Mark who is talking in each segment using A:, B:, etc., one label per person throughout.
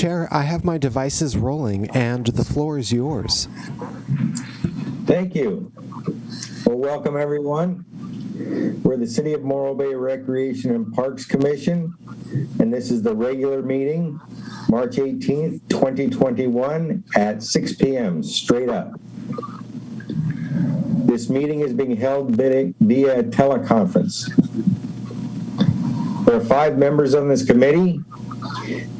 A: Chair, I have my devices rolling, and the floor is yours.
B: Thank you. Well, welcome everyone. We're the City of Morro Bay Recreation and Parks Commission, and this is the regular meeting, March 18th, 2021 at 6 p.m. straight up. This meeting is being held via teleconference. There are 5 members on this committee,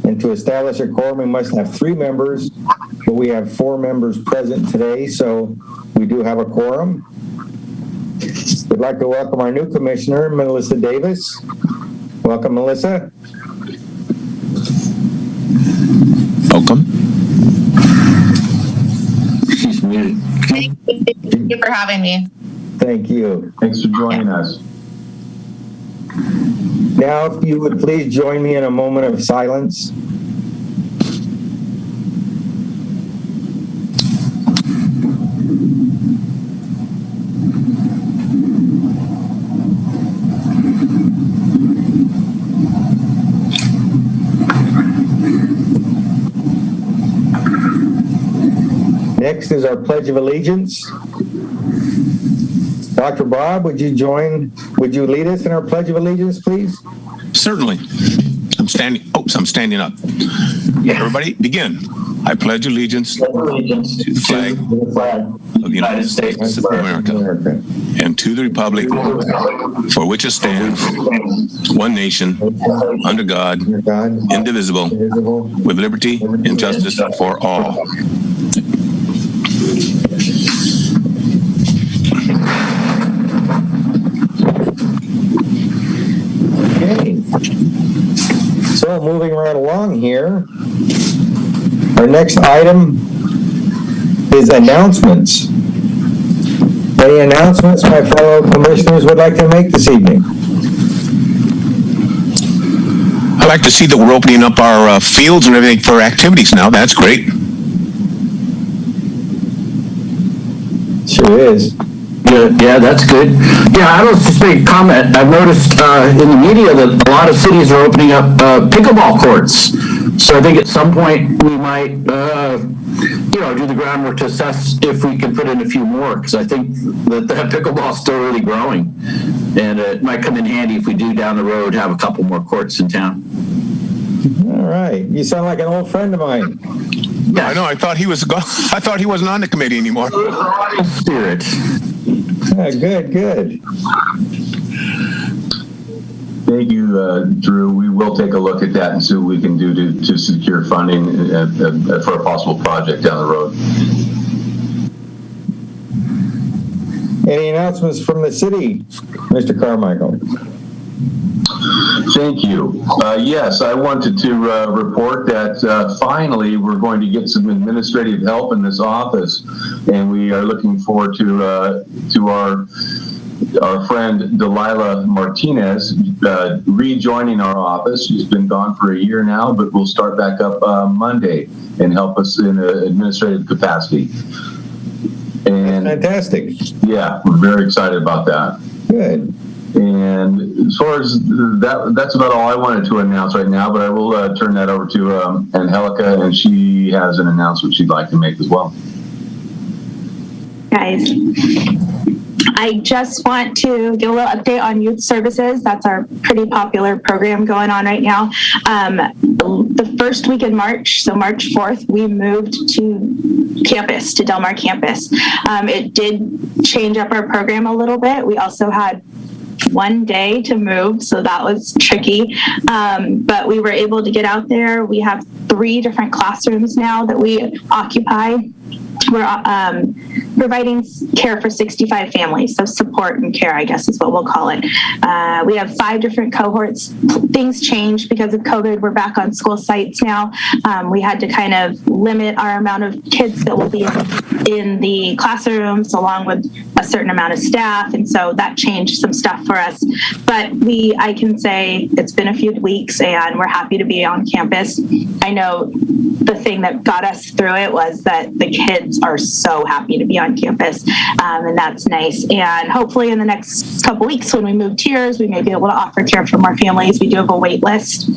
B: and to establish a quorum, we must have 3 members, but we have 4 members present today, so we do have a quorum. We'd like to welcome our new commissioner, Melissa Davis. Welcome, Melissa.
C: Welcome.
D: She's muted. Thank you for having me.
B: Thank you.
C: Thanks for joining us.
B: Now, if you would please join me in a moment of silence. Next is our Pledge of Allegiance. Dr. Bob, would you lead us in our Pledge of Allegiance, please?
C: Certainly. I'm standing up. Yeah. Everybody, begin. I pledge allegiance to the flag of the United States of America and to the republic for which it stands, one nation, under God, indivisible, with liberty and justice for all.
B: Okay. So moving right along here, our next item is announcements. Any announcements my fellow commissioners would like to make this evening?
C: I like to see that we're opening up our fields and everything for activities now. That's great.
B: Sure is.
D: Yeah, that's good. Yeah, I was just make a comment. I've noticed in the media that a lot of cities are opening up pickleball courts. So I think at some point we might, do the groundwork to assess if we can put in a few more, because I think that pickleball is still really growing, and it might come in handy if we do down the road have a couple more courts in town.
B: All right, you sound like an old friend of mine.
C: Yeah, I know. I thought he wasn't on the committee anymore.
D: Spirit.
B: Good.
E: Thank you, Drew. We will take a look at that and see what we can do to secure funding for a possible project down the road.
B: Any announcements from the city, Mr. Carmichael?
E: Thank you. Yes, I wanted to report that finally we're going to get some administrative help in this office, and we are looking forward to our friend Delilah Martinez rejoining our office. She's been gone for a year now, but we'll start back up Monday and help us in an administrative capacity. And
B: fantastic.
E: Yeah, we're very excited about that.
B: Good.
E: And as far as that's about all I wanted to announce right now, but I will turn that over to Angelica, and she has an announcement she'd like to make as well.
F: Guys, I just want to give a little update on youth services. That's our pretty popular program going on right now. The first week in March, so March 4th, we moved to campus, to Del Mar campus. It did change up our program a little bit. We also had one day to move, so that was tricky. But we were able to get out there. We have 3 different classrooms now that we occupy. We're providing care for 65 families, so support and care, I guess is what we'll call it. We have 5 different cohorts. Things changed because of COVID. We're back on school sites now. We had to kind of limit our amount of kids that will be in the classrooms along with a certain amount of staff, and so that changed some stuff for us. But I can say it's been a few weeks and we're happy to be on campus. I know the thing that got us through it was that the kids are so happy to be on campus, and that's nice. And hopefully in the next couple weeks when we move tiers, we may be able to offer care for more families. We do have a wait list.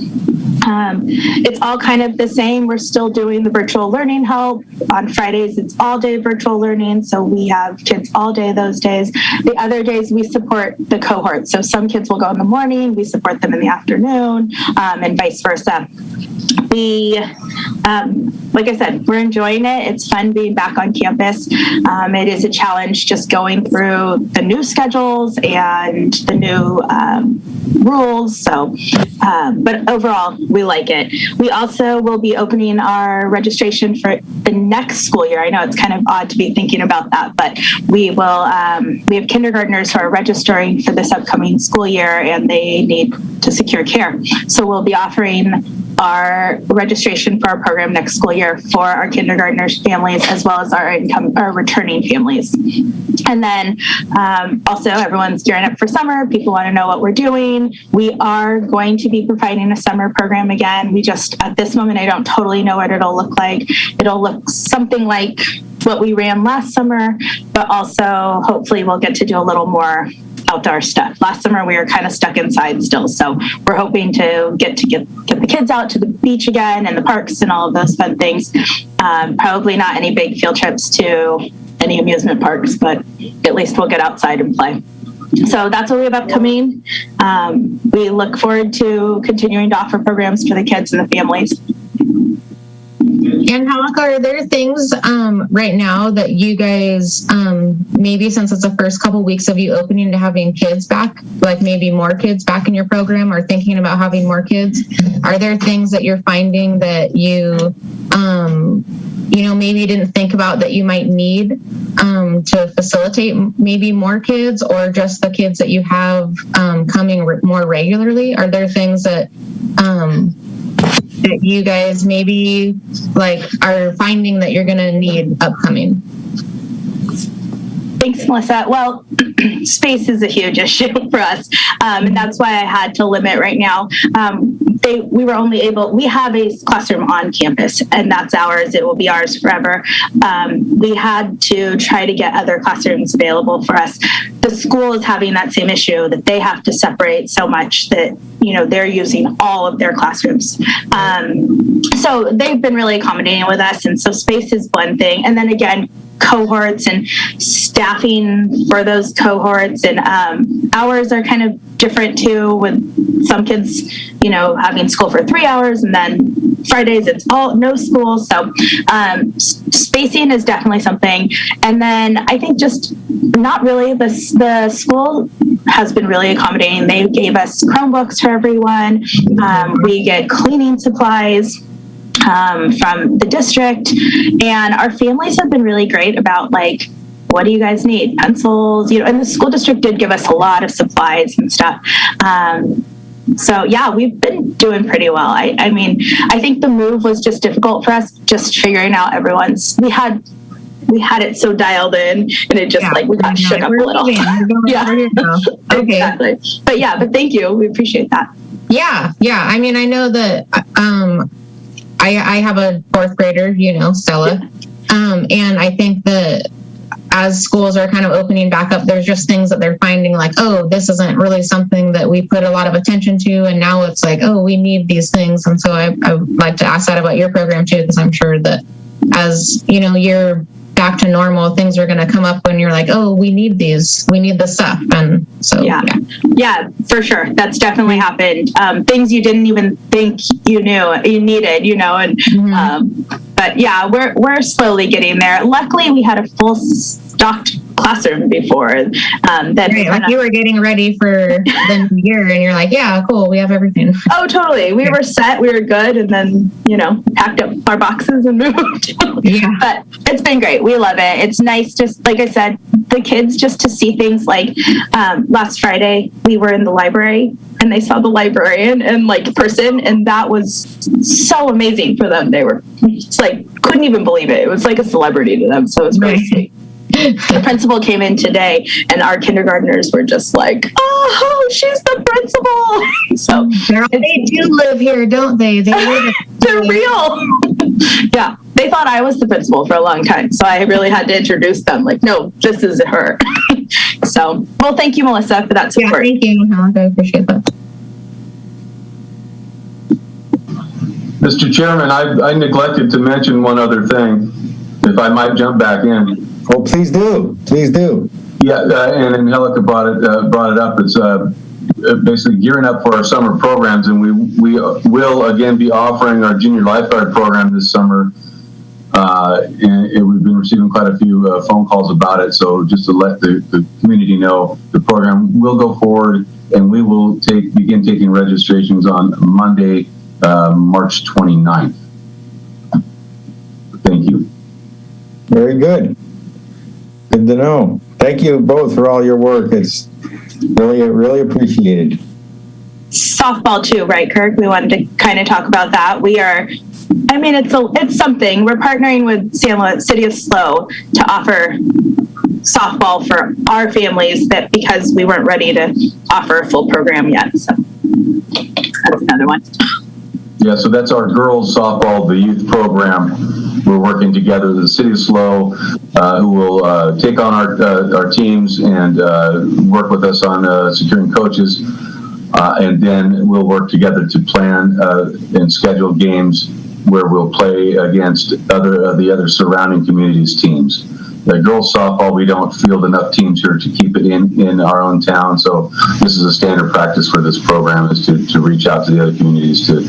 F: It's all kind of the same. We're still doing the virtual learning help. On Fridays, it's all day virtual learning. So we have kids all day those days. The other days, we support the cohort. So some kids will go in the morning, we support them in the afternoon, and vice versa. We, like I said, we're enjoying it. It's fun being back on campus. It is a challenge just going through the new schedules and the new rules. So, but overall, we like it. We also will be opening our registration for the next school year. I know it's kind of odd to be thinking about that, but we will. We have kindergartners who are registering for this upcoming school year, and they need to secure care. So we'll be offering our registration for our program next school year for our kindergartners families, as well as our returning families. And then also everyone's gearing up for summer. People want to know what we're doing. We are going to be providing a summer program again. We just, at this moment, I don't totally know what it'll look like. It'll look something like what we ran last summer, but also hopefully we'll get to do a little more outdoor stuff. Last summer we were kind of stuck inside still, so we're hoping to get the kids out to the beach again and the parks and all of those fun things. Probably not any big field trips to any amusement parks, but at least we'll get outside and play. So that's what we have upcoming. We look forward to continuing to offer programs for the kids and the families.
G: And Halaka, are there things right now that you guys, maybe since it's the first couple weeks of you opening to having kids back, like maybe more kids back in your program or thinking about having more kids, are there things that you're finding that you, maybe didn't think about that you might need to facilitate maybe more kids, or just the kids that you have coming more regularly? Are there things that that you guys maybe are finding that you're going to need upcoming?
F: Thanks, Melissa. Well, space is a huge issue for us, and that's why I had to limit right now. We have a classroom on campus, and that's ours. It will be ours forever. We had to try to get other classrooms available for us. The school is having that same issue, that they have to separate so much that, they're using all of their classrooms. So they've been really accommodating with us, and so space is one thing. And then again, cohorts and staffing for those cohorts, and hours are kind of different too, with some kids having school for 3 hours, and then Fridays it's no school. So spacing is definitely something. And then I think just not really, the school has been really accommodating. They gave us Chromebooks for everyone. We get cleaning supplies from the district, and our families have been really great about what do you guys need? Pencils, and the school district did give us a lot of supplies and stuff. So yeah, we've been doing pretty well. I mean, I think the move was just difficult for us, just figuring out we had it so dialed in, and it just we got shook up a little. Yeah, okay. Exactly. But thank you. We appreciate that.
G: Yeah. I mean, I know that I have a fourth grader, Stella, and I think that as schools are kind of opening back up, there's just things that they're finding this isn't really something that we put a lot of attention to, and now it's we need these things. And so I would like to ask that about your program too, because I'm sure that as you're back to normal, things are going to come up when you're we need this stuff. And so
F: yeah, for sure, that's definitely happened. Things you didn't even think you needed, and but yeah, we're slowly getting there. Luckily, we had a full stocked classroom before.
G: You were getting ready for the new year, and you're yeah, cool, we have everything.
F: Oh, totally. We were set. We were good, and then packed up our boxes and moved.
G: Yeah,
F: but it's been great. We love it. It's nice, just like I said, the kids just to see things last Friday we were in the library, and they saw the librarian in person, and that was so amazing for them. They were just couldn't even believe it. It was like a celebrity to them. So it was really sweet. The principal came in today, and our kindergartners were just oh, she's the principal. So
G: they do live here, don't they?
F: They're real. Yeah, they thought I was the principal for a long time, so I really had to introduce them. No, this is her. So, well, thank you, Melissa, for that support.
G: Yeah, thank you. I appreciate that.
E: Mr. Chairman, I neglected to mention one other thing, if I might jump back in.
B: Oh, please do. Please do.
E: Yeah, and Angelica brought it up. It's basically gearing up for our summer programs, and we will again be offering our junior lifeguard program this summer. And we've been receiving quite a few phone calls about it. So just to let the community know, the program will go forward, and we will begin taking registrations on Monday, March 29th. Thank you.
B: Very good. Good to know. Thank you both for all your work. It's really appreciated.
F: Softball too, right, Kirk? We wanted to kind of talk about that. We are, I mean, it's something. We're partnering with City of Slow to offer softball for our families because we weren't ready to offer a full program yet. So that's another one.
E: Yeah, so that's our girls softball, the youth program. We're working together with the City of Slow, who will take on our teams and work with us on securing coaches. And then we'll work together to plan and schedule games where we'll play against the other surrounding communities' teams. The girls softball, we don't field enough teams here to keep it in our own town. So this is a standard practice for this program, is to reach out to the other communities to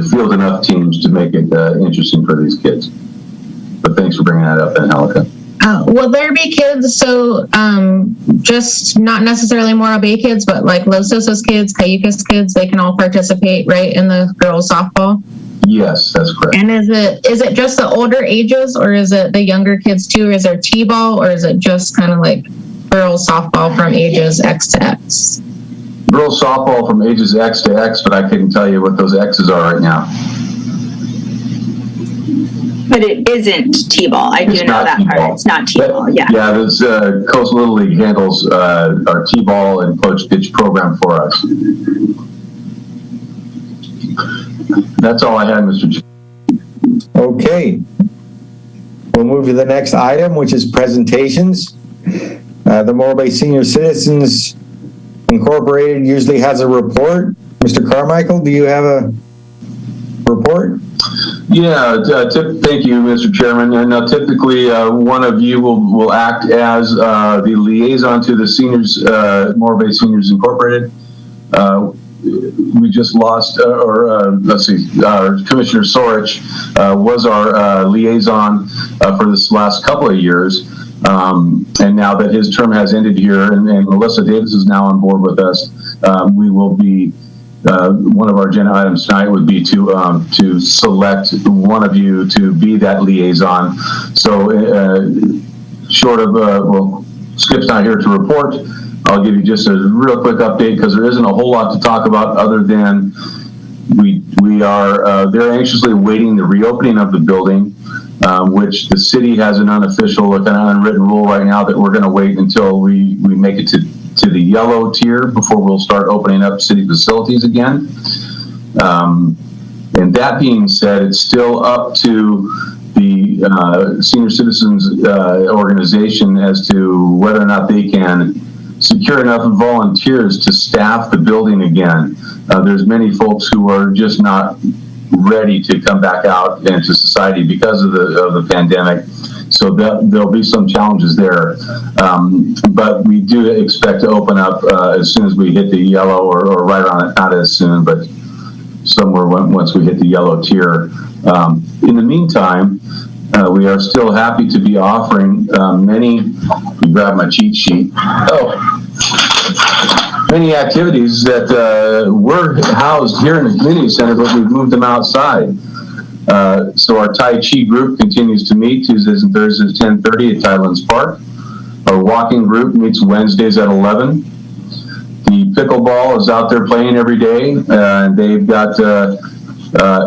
E: field enough teams to make it interesting for these kids. But thanks for bringing that up, Angelica.
G: Will there be kids, so just not necessarily Morro Bay kids, but like Los Osos kids, Cayucas kids, they can all participate, right, in the girls softball?
E: Yes, that's correct.
G: And is it just the older ages, or is it the younger kids too? Is there T-ball, or is it just kind of like girls softball from ages X to X?
E: Girls softball from ages X to X, but I couldn't tell you what those X's are right now.
F: But it isn't T-ball. I do know that
E: T-ball.
F: part. It's not T-ball, yeah.
E: Yeah, this Coast Little League handles our T-ball and coach pitch program for us. That's all I had, Mr. Chairman.
B: Okay. We'll move to the next item, which is presentations. The Morro Bay Senior Citizens Incorporated usually has a report. Mr. Carmichael, do you have a report?
E: Yeah, thank you, Mr. Chairman. And typically, one of you will act as the liaison to the Morro Bay Seniors Incorporated. We just lost, Commissioner Sorich was our liaison for this last couple of years. And now that his term has ended here, and Melissa Davis is now on board with us, we will be, one of our agenda items tonight would be to select one of you to be that liaison. So short of, Skip's not here to report, I'll give you just a real quick update, because there isn't a whole lot to talk about other than they're anxiously awaiting the reopening of the building, which the city has an unofficial, kind of unwritten rule right now that we're going to wait until we make it to the yellow tier before we'll start opening up city facilities again. And that being said, it's still up to the Senior Citizens organization as to whether or not they can secure enough volunteers to staff the building again. There's many folks who are just not ready to come back out into society because of the pandemic. So there'll be some challenges there. But we do expect to open up as soon as we hit the yellow, or right around it, not as soon, but somewhere once we hit the yellow tier. In the meantime, we are still happy to be offering grab my cheat sheet. Many activities that were housed here in the community center, but we've moved them outside. So our Tai Chi group continues to meet Tuesdays and Thursdays at 10:30 at Tidelands Park. Our walking group meets Wednesdays at 11. The pickleball is out there playing every day, and they've got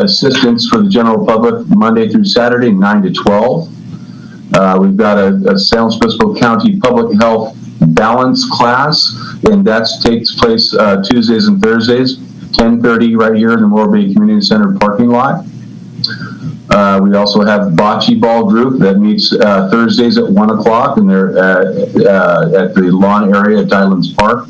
E: assistance for the general public Monday through Saturday, 9 to 12. We've got a San Luis Obispo County Public Health Balance class, and that takes place Tuesdays and Thursdays, 10:30 right here in the Morro Bay Community Center parking lot. We also have Bocce Ball group that meets Thursdays at 1 o'clock, and they're at the lawn area at Tidelands Park.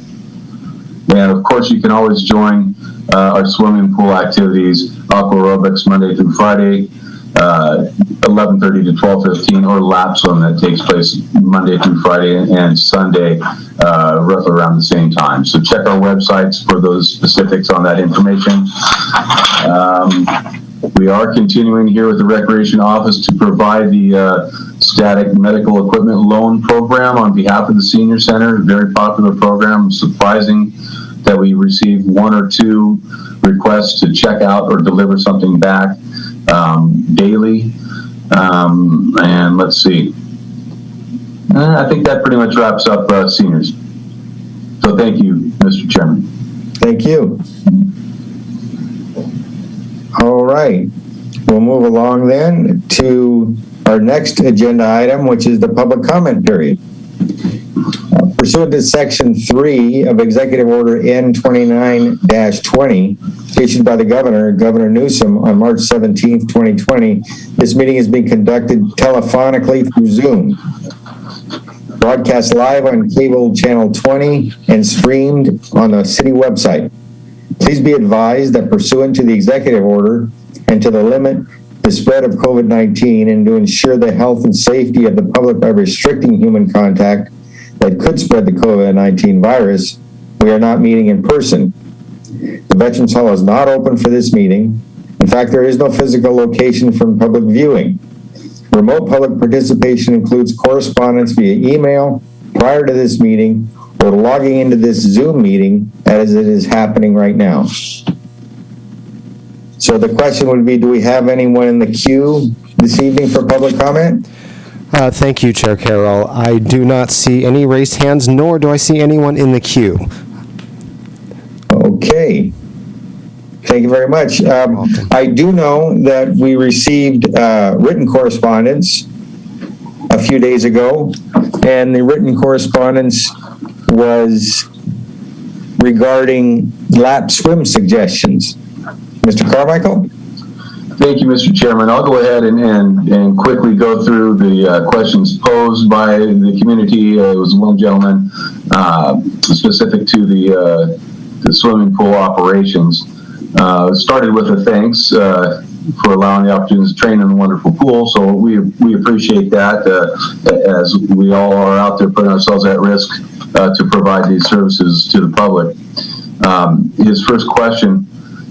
E: And of course, you can always join our swimming pool activities, aqua aerobics Monday through Friday, 11:30 to 12:15, or lap swim that takes place Monday through Friday and Sunday, roughly around the same time. So check our websites for those specifics on that information. We are continuing here with the Recreation Office to provide the static medical equipment loan program on behalf of the Senior Center. A very popular program. Surprising that we received 1 or 2 requests to check out or deliver something back daily. And let's see. I think that pretty much wraps up seniors. So thank you, Mr. Chairman.
B: Thank you. All right. We'll move along then to our next agenda item, which is the public comment period. Pursuant to Section 3 of Executive Order N29-20, issued by the Governor Newsom, on March 17th, 2020, this meeting is being conducted telephonically through Zoom, broadcast live on cable channel 20, and streamed on the city website. Please be advised that pursuant to the executive order and to limit the spread of COVID-19 and to ensure the health and safety of the public by restricting human contact that could spread the COVID-19 virus, we are not meeting in person. The Veterans Hall is not open for this meeting. In fact, there is no physical location for public viewing. Remote public participation includes correspondence via email prior to this meeting or logging into this Zoom meeting as it is happening right now. So the question would be, do we have anyone in the queue this evening for public comment?
A: Thank you, Chair Carroll. I do not see any raised hands, nor do I see anyone in the queue.
B: Okay. Thank you very much. I do know that we received written correspondence a few days ago, and the written correspondence was regarding lap swim suggestions. Mr. Carmichael?
E: Thank you, Mr. Chairman. I'll go ahead and quickly go through the questions posed by the community. It was one gentleman specific to the swimming pool operations. Started with a thanks for allowing the opportunity to train in the wonderful pool. So we appreciate that as we all are out there putting ourselves at risk to provide these services to the public. His first question: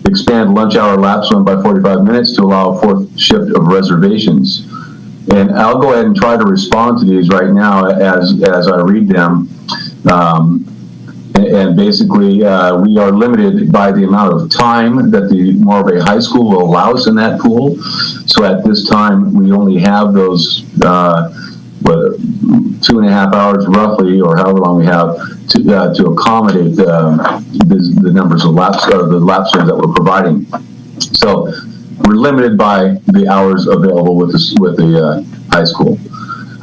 E: expand lunch hour lap swim by 45 minutes to allow a 4th shift of reservations. And I'll go ahead and try to respond to these right now as I read them. And basically, we are limited by the amount of time that the Morro Bay High School will allow us in that pool. So at this time, we only have those 2.5 hours roughly, or however long we have, to accommodate the numbers of laps, or the lap swims that we're providing. So we're limited by the hours available with the high school.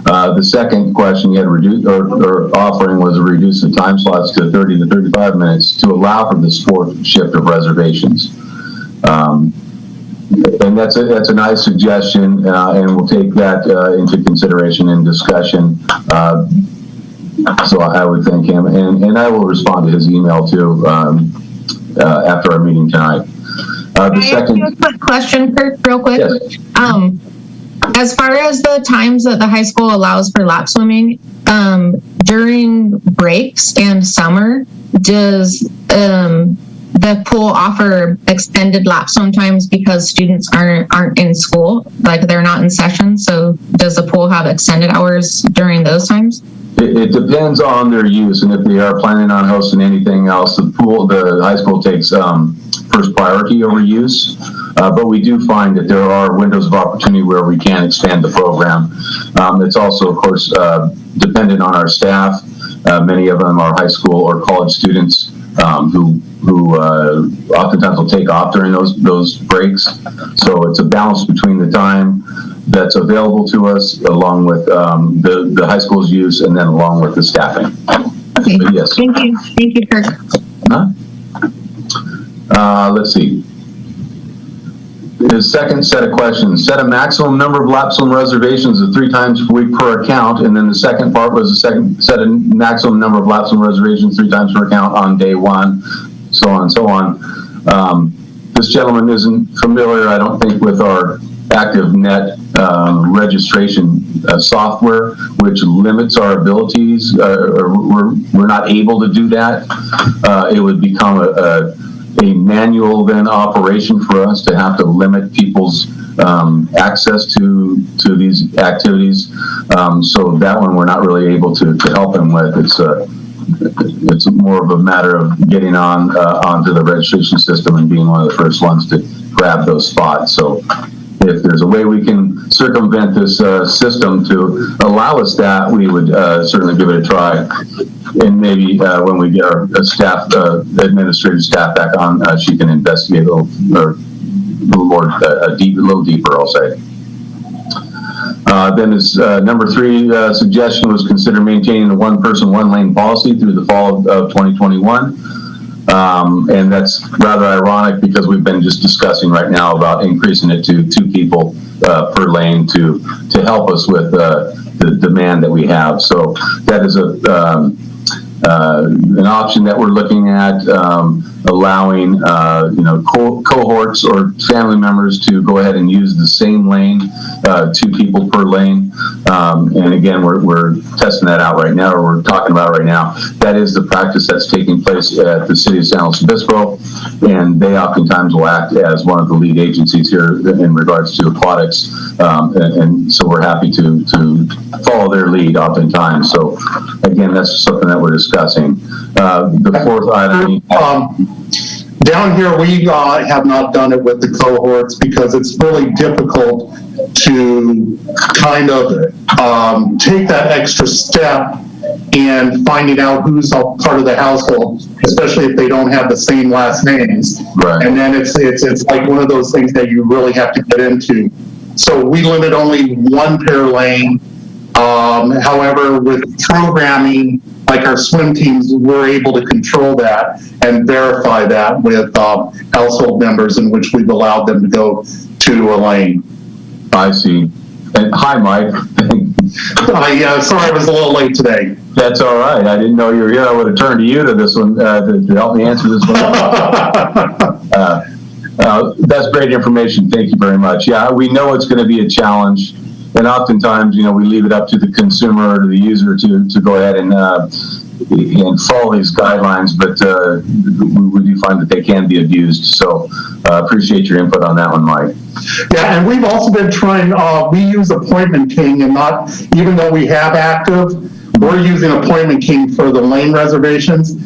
E: The second question you had or offering was to reduce the time slots to 30 to 35 minutes to allow for this 4th shift of reservations. And that's a nice suggestion, and we'll take that into consideration in discussion. So I would thank him, and I will respond to his email too after our meeting tonight. The second,
G: a quick question, Kirk, real quick.
E: Yes.
G: As far as the times that the high school allows for lap swimming, during breaks and summer, does the pool offer extended lap swim times because students aren't in school, like they're not in session? So does the pool have extended hours during those times?
E: It depends on their use, and if they are planning on hosting anything else, the high school takes first priority over use. But we do find that there are windows of opportunity where we can expand the program. It's also, of course, dependent on our staff. Many of them are high school or college students who oftentimes will take off during those breaks. So it's a balance between the time that's available to us, along with the high school's use, and then along with the staffing.
G: Okay.
E: But yes.
G: Thank you, Kirk.
E: Let's see. The second set of questions: set a maximum number of lap swim reservations of 3 times per week per account. And then the second part was the second set a maximum number of lap swim reservations 3 times per account on day 1, so on and so on. This gentleman isn't familiar, I don't think, with our ActiveNet registration software, which limits our abilities. We're not able to do that. It would become a manual then operation for us to have to limit people's access to these activities. So that one we're not really able to help him with. It's more of a matter of getting onto the registration system and being one of the first ones to grab those spots. So if there's a way we can circumvent this system to allow us that, we would certainly give it a try. And maybe when we get our administrative staff back on, she can investigate a little more, a little deeper, I'll say. Then his number 3 suggestion was consider maintaining the one-person, one-lane policy through the fall of 2021. And that's rather ironic because we've been just discussing right now about increasing it to 2 people per lane to help us with the demand that we have. So that is an option that we're looking at, allowing cohorts or family members to go ahead and use the same lane, 2 people per lane. And again, we're testing that out right now, or we're talking about right now. That is the practice that's taking place at the city of San Luis Obispo, and they oftentimes will act as one of the lead agencies here in regards to aquatics. And so we're happy to follow their lead oftentimes. So again, that's something that we're discussing. The 4th item.
H: Down here, we have not done it with the cohorts because it's really difficult to kind of take that extra step in finding out who's a part of the household, especially if they don't have the same last names.
E: Right.
H: And then it's like one of those things that you really have to get into. So we limit only 1 per lane. However, with programming, like our swim teams, we're able to control that and verify that with household members in which we've allowed them to go to a lane.
E: I see. And hi, Mike.
H: Sorry I was a little late today.
E: That's all right. I didn't know you were here. I would have turned to you to this one to help me answer this one. That's great information. Thank you very much. Yeah, we know it's going to be a challenge. And oftentimes, we leave it up to the consumer or to the user to go ahead and follow these guidelines, but we do find that they can be abused. So appreciate your input on that one, Mike.
H: Yeah, and we've also been trying, we use Appointment King, and not, even though we have active, we're using Appointment King for the lane reservations.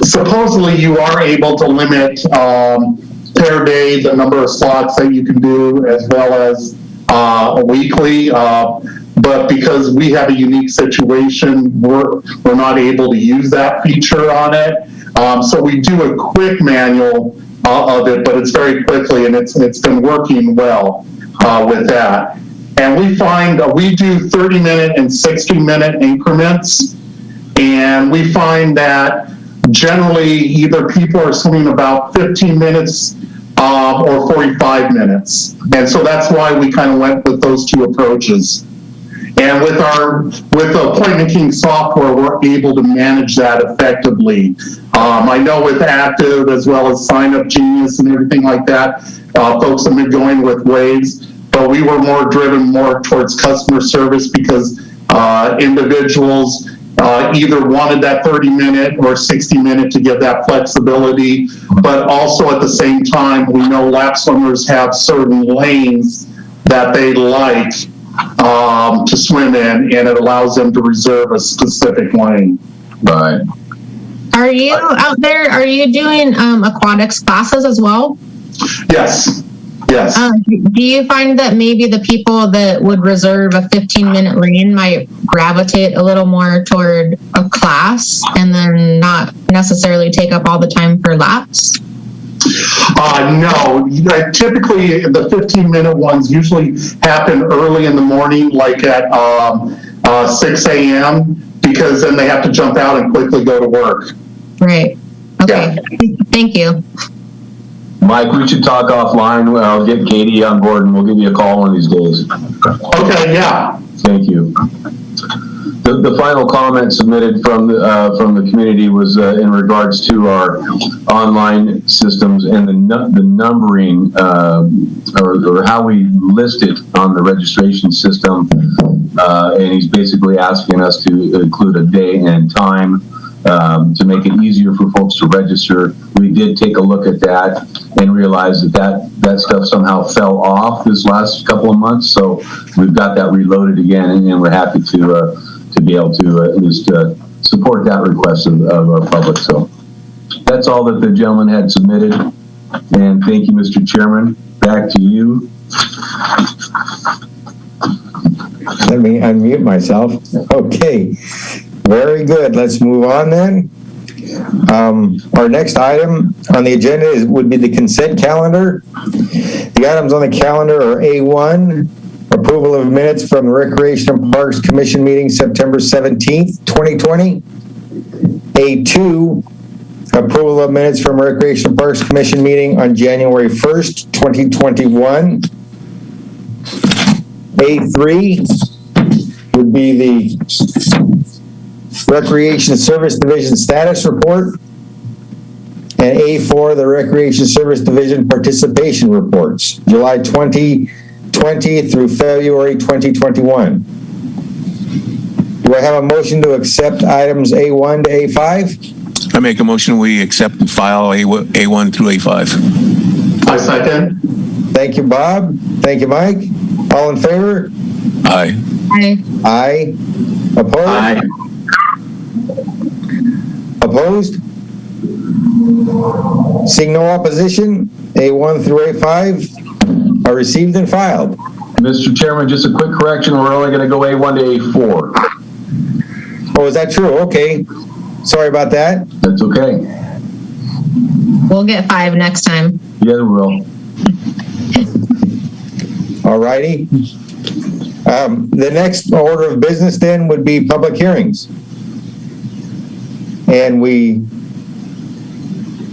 H: Supposedly you are able to limit per day the number of slots that you can do, as well as weekly, but because we have a unique situation, we're not able to use that feature on it. So we do a quick manual of it, but it's very quickly, and it's been working well with that. And we find we do 30-minute and 60-minute increments, and we find that generally either people are swimming about 15 minutes or 45 minutes. And so that's why we kind of went with those 2 approaches. And with the Appointment King software, we're able to manage that effectively. I know with Active, as well as Sign Up Genius and everything like that, folks have been going with Waves, but we were driven more towards customer service because individuals either wanted that 30-minute or 60-minute to give that flexibility, but also at the same time, we know lap swimmers have certain lanes that they like to swim in, and it allows them to reserve a specific lane.
E: Right.
G: Are you out there, are you doing aquatics classes as well?
H: Yes. Yes.
G: Do you find that maybe the people that would reserve a 15-minute lane might gravitate a little more toward a class and then not necessarily take up all the time for laps?
H: No. Typically, the 15-minute ones usually happen early in the morning, like at 6 a.m., because then they have to jump out and quickly go to work.
G: Right. Okay. Yeah. Thank you.
E: Mike, we should talk offline. I'll get Katie on board and we'll give you a call one of these days.
H: Okay, yeah.
E: Thank you. The final comment submitted from the community was in regards to our online systems and the numbering or how we list it on the registration system. And he's basically asking us to include a day and time to make it easier for folks to register. We did take a look at that and realized that stuff somehow fell off this last couple of months. So we've got that reloaded again, and we're happy to be able to at least support that request of our public. So that's all that the gentleman had submitted. And thank you, Mr. Chairman. Back to you.
B: Let me unmute myself. Okay, very good. Let's move on then. Our next item on the agenda would be the consent calendar. The items on the calendar are A1, approval of minutes from the Recreation and Parks Commission meeting September 17th, 2020. A2, approval of minutes from Recreation and Parks Commission meeting on January 1st, 2021. A3 would be the Recreation Service Division status report. And A4, the Recreation Service Division participation reports, July 2020 through February 2021. Do I have a motion to accept items A1 to A5?
C: I make a motion we accept and file A1 through A5.
H: I second.
B: Thank you, Bob. Thank you, Mike. All in favor?
C: Aye.
G: Aye.
B: Aye. Opposed?
D: Aye.
B: Opposed? Seeing no opposition, A1 through A5 are received and filed.
E: Mr. Chairman, just a quick correction. We're only going to go A1 to A4.
B: Oh, is that true? Okay. Sorry about that.
E: That's okay.
G: We'll get 5 next time.
E: Yeah, we will.
B: All righty. The next order of business then would be public hearings. And we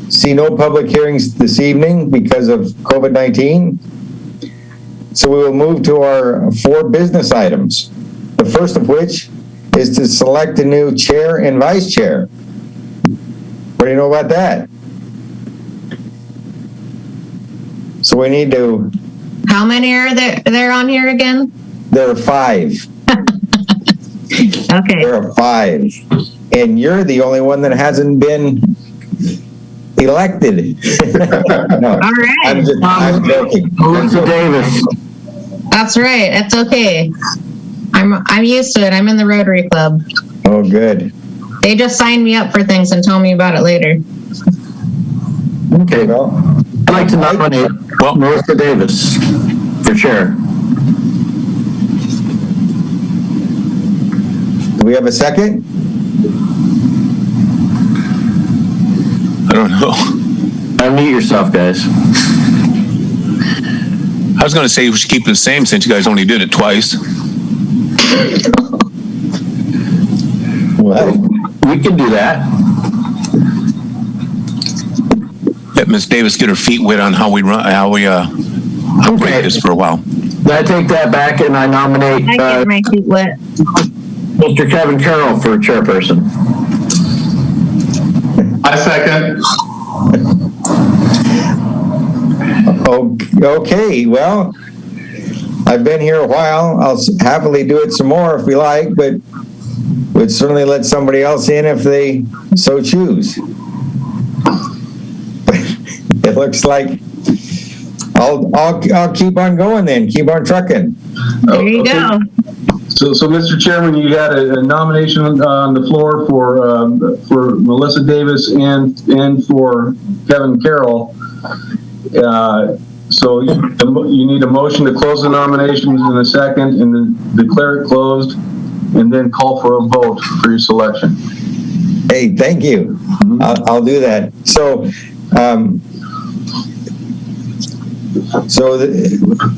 B: see no public hearings this evening because of COVID-19. So we will move to our 4 business items. The first of which is to select a new chair and vice chair. What do you know about that? So we need to...
G: How many are there on here again?
B: There are 5.
G: Okay.
B: There are 5. And you're the only one that hasn't been elected. No,
G: All right.
B: I'm joking.
D: Melissa Davis.
G: That's right. It's okay. I'm used to it. I'm in the Rotary Club.
B: Oh, good.
G: They just sign me up for things and tell me about it later.
D: Okay.
B: Well,
D: I'd like to nominate Melissa Davis for chair.
B: do we have a second?
C: I don't know.
D: Unmute yourself, guys.
C: I was going to say we should keep it the same since you guys only did it twice.
B: Well,
D: We can do that.
C: Let Ms. Davis get her feet wet on how we operate this for a while.
D: I take that back and I nominate
G: I get my feet wet.
D: Mr. Kevin Carroll for chairperson.
H: I second.
B: okay, well, I've been here a while. I'll happily do it some more if we like, but we'd certainly let somebody else in if they so choose. It looks like I'll keep on going then, keep on trucking.
G: There you go.
E: So, Mr. Chairman, you had a nomination on the floor for Melissa Davis and for Kevin Carroll. So you need a motion to close the nominations in a second, and then declare it closed, and then call for a vote for your selection.
B: Hey, thank you. I'll do that. So,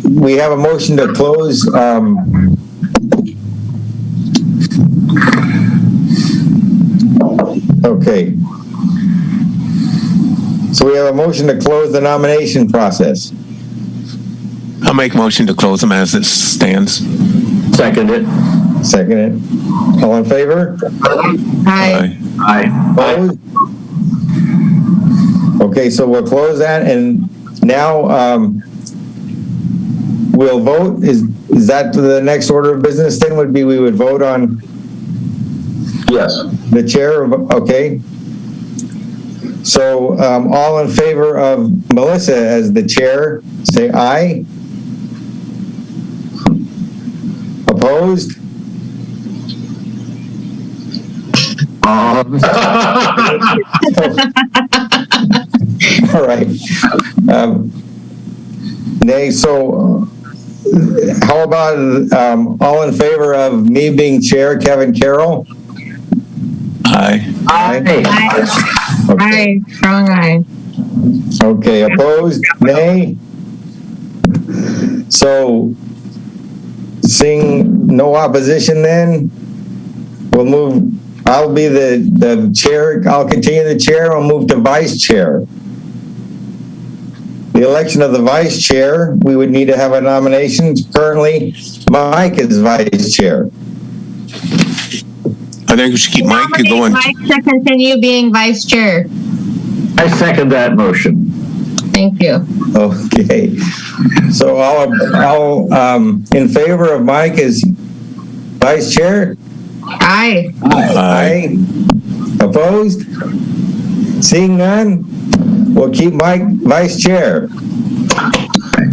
B: we have a motion to close. Okay. So we have a motion to close the nomination process.
C: I'll make motion to close them as it stands.
D: Second it.
B: Second it. All in favor?
G: Aye.
D: Aye.
B: Opposed? Okay, so we'll close that, and now we'll vote. Is that the next order of business then would be we would vote on
E: Yes.
B: the chair? Okay. So all in favor of Melissa as the chair, say aye. Opposed? All right. Nay, so how about all in favor of me being chair, Kevin Carroll?
C: Aye.
B: Aye.
G: Aye. Strong aye.
B: Okay, opposed? Nay? So, seeing no opposition then, we'll move, I'll be the chair, I'll continue the chair, I'll move to vice chair. The election of the vice chair, we would need to have a nomination. Currently, Mike is vice chair.
C: I think we should keep Mike going.
G: Mike to continue being vice chair.
D: I second that motion.
G: Thank you.
B: Okay, so I'll in favor of Mike as vice chair?
G: Aye.
B: Aye. Opposed? Seeing none, we'll keep Mike vice chair.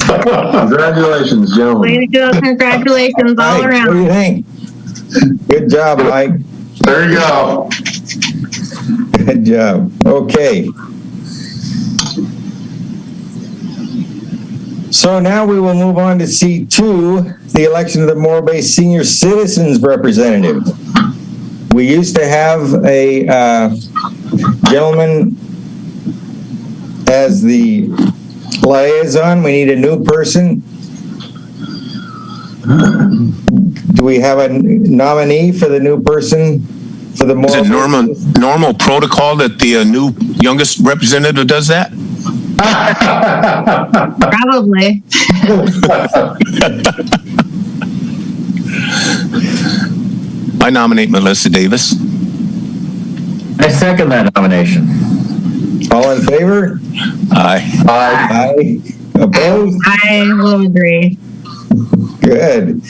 E: Congratulations, gentlemen.
G: Way to go. Congratulations all
B: Mike, what do you
G: around.
B: think? Good job, Mike.
H: There you go.
B: Good job. Okay. So now we will move on to C2, the election of the Morro Bay Senior Citizens Representative. We used to have a gentleman as the liaison. We need a new person. Do we have a nominee for the new person for the
C: Is it
B: Morro Bay?
C: normal protocol that the new youngest representative does that?
G: Probably.
C: I nominate Melissa Davis.
D: I second that nomination.
B: All in favor?
C: Aye.
B: Aye. Opposed?
G: I will agree.
B: Good.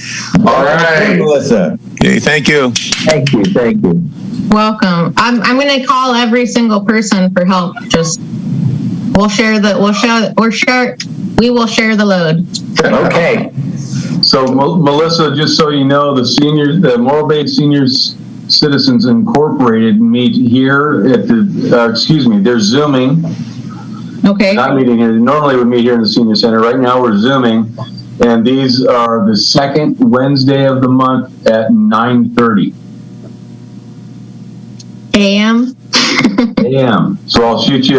H: All right.
B: Melissa.
C: Okay, thank you.
D: Thank you. Thank you.
G: Welcome. I'm going to call every single person for help. Just we will share the load.
D: Okay.
E: So Melissa, just so you know, the Morro Bay Seniors Citizens Incorporated meet here at they're Zooming,
G: Okay.
E: not meeting here. Normally we meet here in the Senior Center. Right now we're Zooming, and these are the second Wednesday of the month at 9:30
G: AM.
E: a.m. So I'll shoot you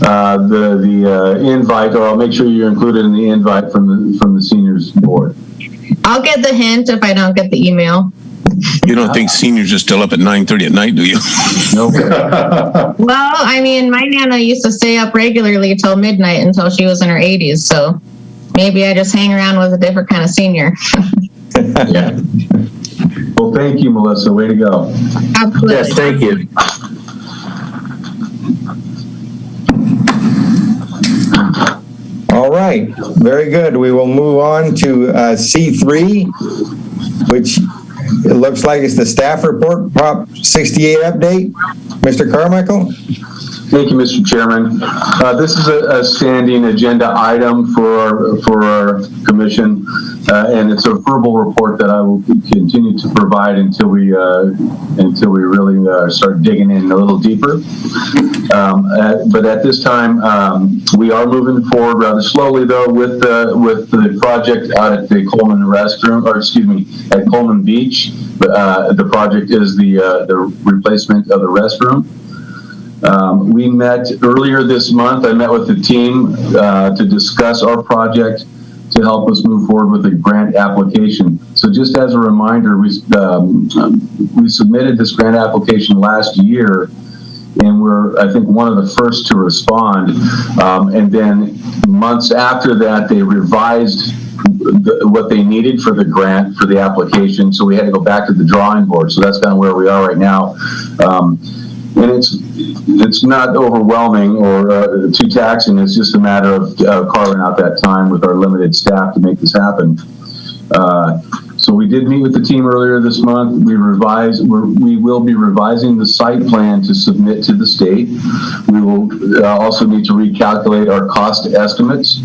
E: the invite, or I'll make sure you're included in the invite from the seniors board.
G: I'll get the hint if I don't get the email.
C: You don't think seniors are still up at 9:30 at night, do you?
E: Nope.
G: Well, I mean, my Nana used to stay up regularly till midnight until she was in her 80s. So maybe I just hang around with a different kind of senior.
E: Yeah. Well, thank you, Melissa. Way to go.
G: Absolutely.
D: Yes, thank you.
B: All right, very good. We will move on to C3, which it looks like it's the staff report, Prop 68 update. Mr. Carmichael?
E: Thank you, Mr. Chairman. This is a standing agenda item for our commission, and it's a verbal report that I will continue to provide until we really start digging in a little deeper. But at this time, we are moving forward rather slowly, though, with the project out at the Coleman at Coleman Beach. The project is the replacement of the restroom. We met earlier this month. I met with the team to discuss our project to help us move forward with a grant application. So just as a reminder, we submitted this grant application last year, and we're, I think, one of the first to respond. And then months after that, they revised what they needed for the grant, for the application. So we had to go back to the drawing board. So that's kind of where we are right now. And it's not overwhelming or too taxing. It's just a matter of carving out that time with our limited staff to make this happen. So we did meet with the team earlier this month. We will be revising the site plan to submit to the state. We will also need to recalculate our cost estimates.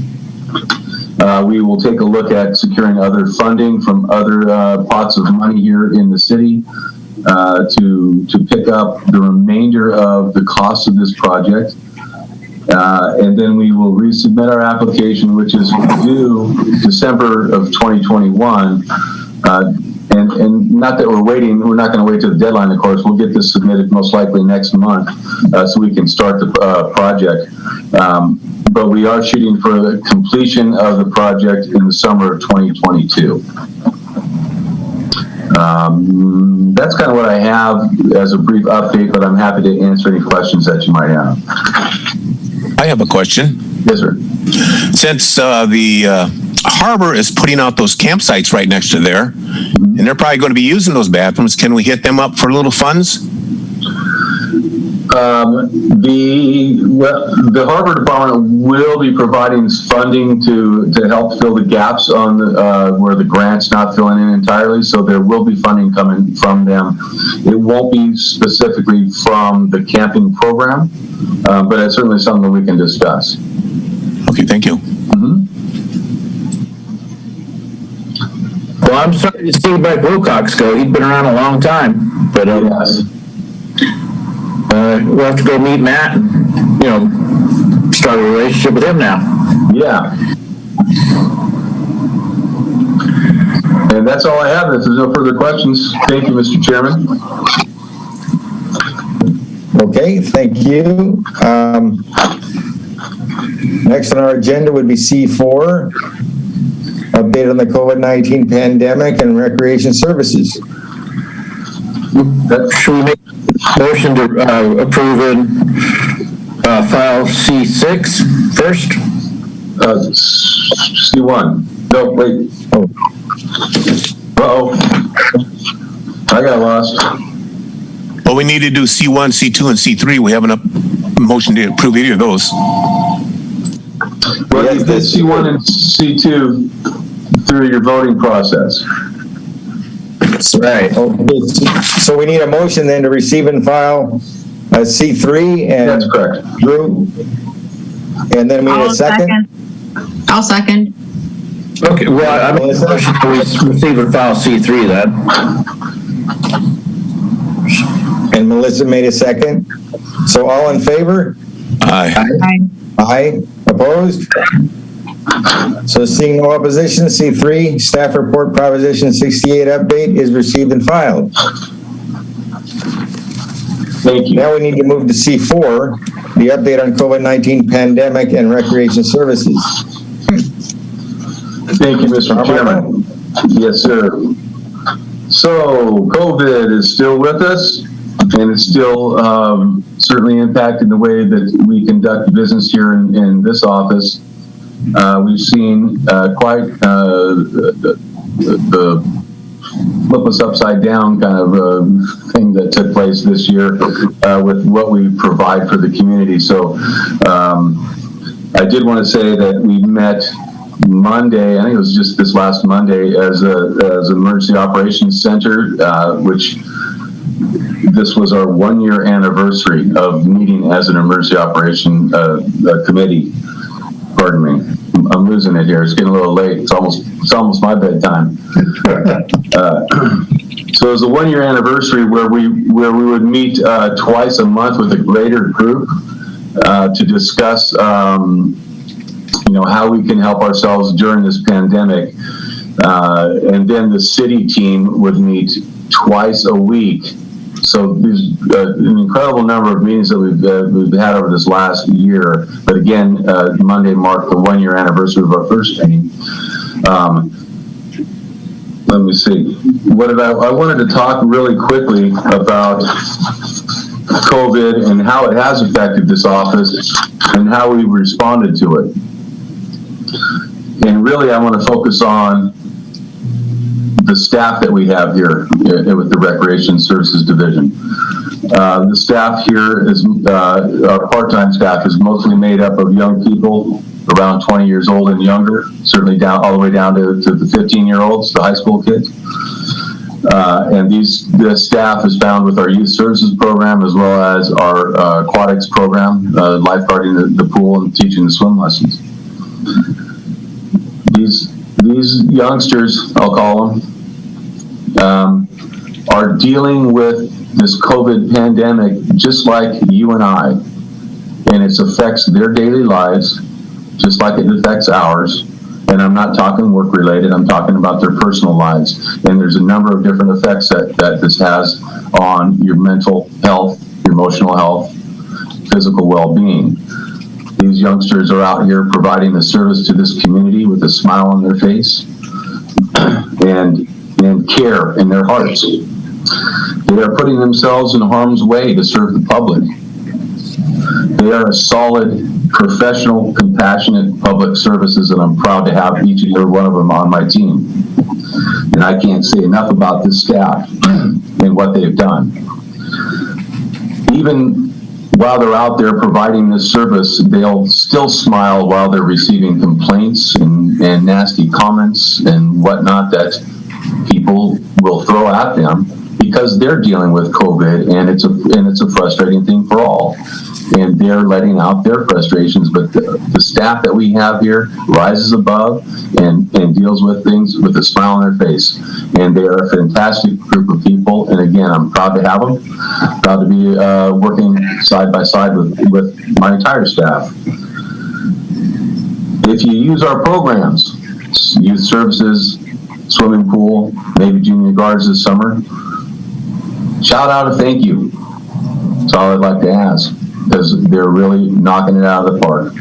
E: We will take a look at securing other funding from other pots of money here in the city to pick up the remainder of the cost of this project. And then we will resubmit our application, which is due December of 2021. And not that we're waiting, we're not going to wait to the deadline, of course. We'll get this submitted most likely next month so we can start the project. But we are shooting for the completion of the project in the summer of 2022. That's kind of what I have as a brief update, but I'm happy to answer any questions that you might have.
C: I have a question.
E: Yes, sir.
C: Since the harbor is putting out those campsites right next to there, and they're probably going to be using those bathrooms, can we hit them up for little funds? The Harbor Department will be providing funding to help fill the gaps on where the grant's not filling in entirely. So there will be funding coming from them. It won't be specifically from the camping program, but it's certainly something we can discuss. Okay, thank you.
E: Mm-hmm.
D: Well, I'm sorry to see Brett Wilcox go. He'd been around a long time, but
E: Yes.
D: We'll have to go meet Matt and, start a relationship with him now.
E: Yeah. And that's all I have. If there's no further questions, thank you, Mr. Chairman.
B: Okay, thank you. Next on our agenda would be C4, update on the COVID-19 pandemic and recreation services.
D: Should we make a motion to approve and file C6 first?
E: C1. No, wait. Uh-oh. I got lost.
C: Well, we need to do C1, C2, and C3. We haven't a motion to approve either of those.
E: Well, you did C1 and C2 through your voting process.
D: That's right.
B: Okay, so we need a motion then to receive and file C3 and
E: That's correct.
B: Drew. And then we need a second.
G: I'll second.
D: Okay, well, I mean, motion to receive and file C3 then.
B: And Melissa made a second. So all in favor?
C: Aye.
B: Aye. Opposed? So seeing no opposition, C3, staff report Proposition 68 update is received and filed.
E: Thank you.
B: Now we need to move to C4, the update on COVID-19 pandemic and recreation services.
E: Thank you, Mr. Chairman. Yes, sir. So COVID is still with us, and it's still certainly impacting the way that we conduct business here in this office. We've seen quite the flip us upside down kind of thing that took place this year with what we provide for the community. So I did want to say that we met Monday, I think it was just this last Monday, as Emergency Operations Center, which this was our 1-year anniversary of meeting as an emergency operation committee. Pardon me, I'm losing it here. It's getting a little late. It's almost my bedtime. So it was a 1-year anniversary where we would meet twice a month with a greater group to discuss how we can help ourselves during this pandemic. And then the city team would meet twice a week. So there's an incredible number of meetings that we've had over this last year. But again, Monday marked the 1-year anniversary of our first meeting. Let me see. I wanted to talk really quickly about COVID and how it has affected this office and how we've responded to it. And really, I want to focus on the staff that we have here with the Recreation Services Division. The staff here is, our part-time staff is mostly made up of young people around 20 years old and younger, certainly down all the way down to the 15-year-olds, the high school kids. And the staff is found with our youth services program as well as our aquatics program, lifeguarding the pool and teaching the swim lessons. These youngsters, I'll call them, are dealing with this COVID pandemic just like you and I, and it affects their daily lives just like it affects ours. And I'm not talking work related, I'm talking about their personal lives. And there's a number of different effects that this has on your mental health, your emotional health, physical well-being. These youngsters are out here providing a service to this community with a smile on their face and care in their hearts. They are putting themselves in harm's way to serve the public. They are a solid, professional, compassionate public services, and I'm proud to have each and every one of them on my team. And I can't say enough about this staff and what they've done. Even while they're out there providing this service, they'll still smile while they're receiving complaints and nasty comments and whatnot that people will throw at them because they're dealing with COVID, and it's a frustrating thing for all. And they're letting out their frustrations, but the staff that we have here rises above and deals with things with a smile on their face. And they are a fantastic group of people. And again, I'm proud to have them, proud to be working side by side with my entire staff. If you use our programs, youth services, swimming pool, maybe junior guards this summer, shout out a thank you. That's all I'd like to ask, because they're really knocking it out of the park.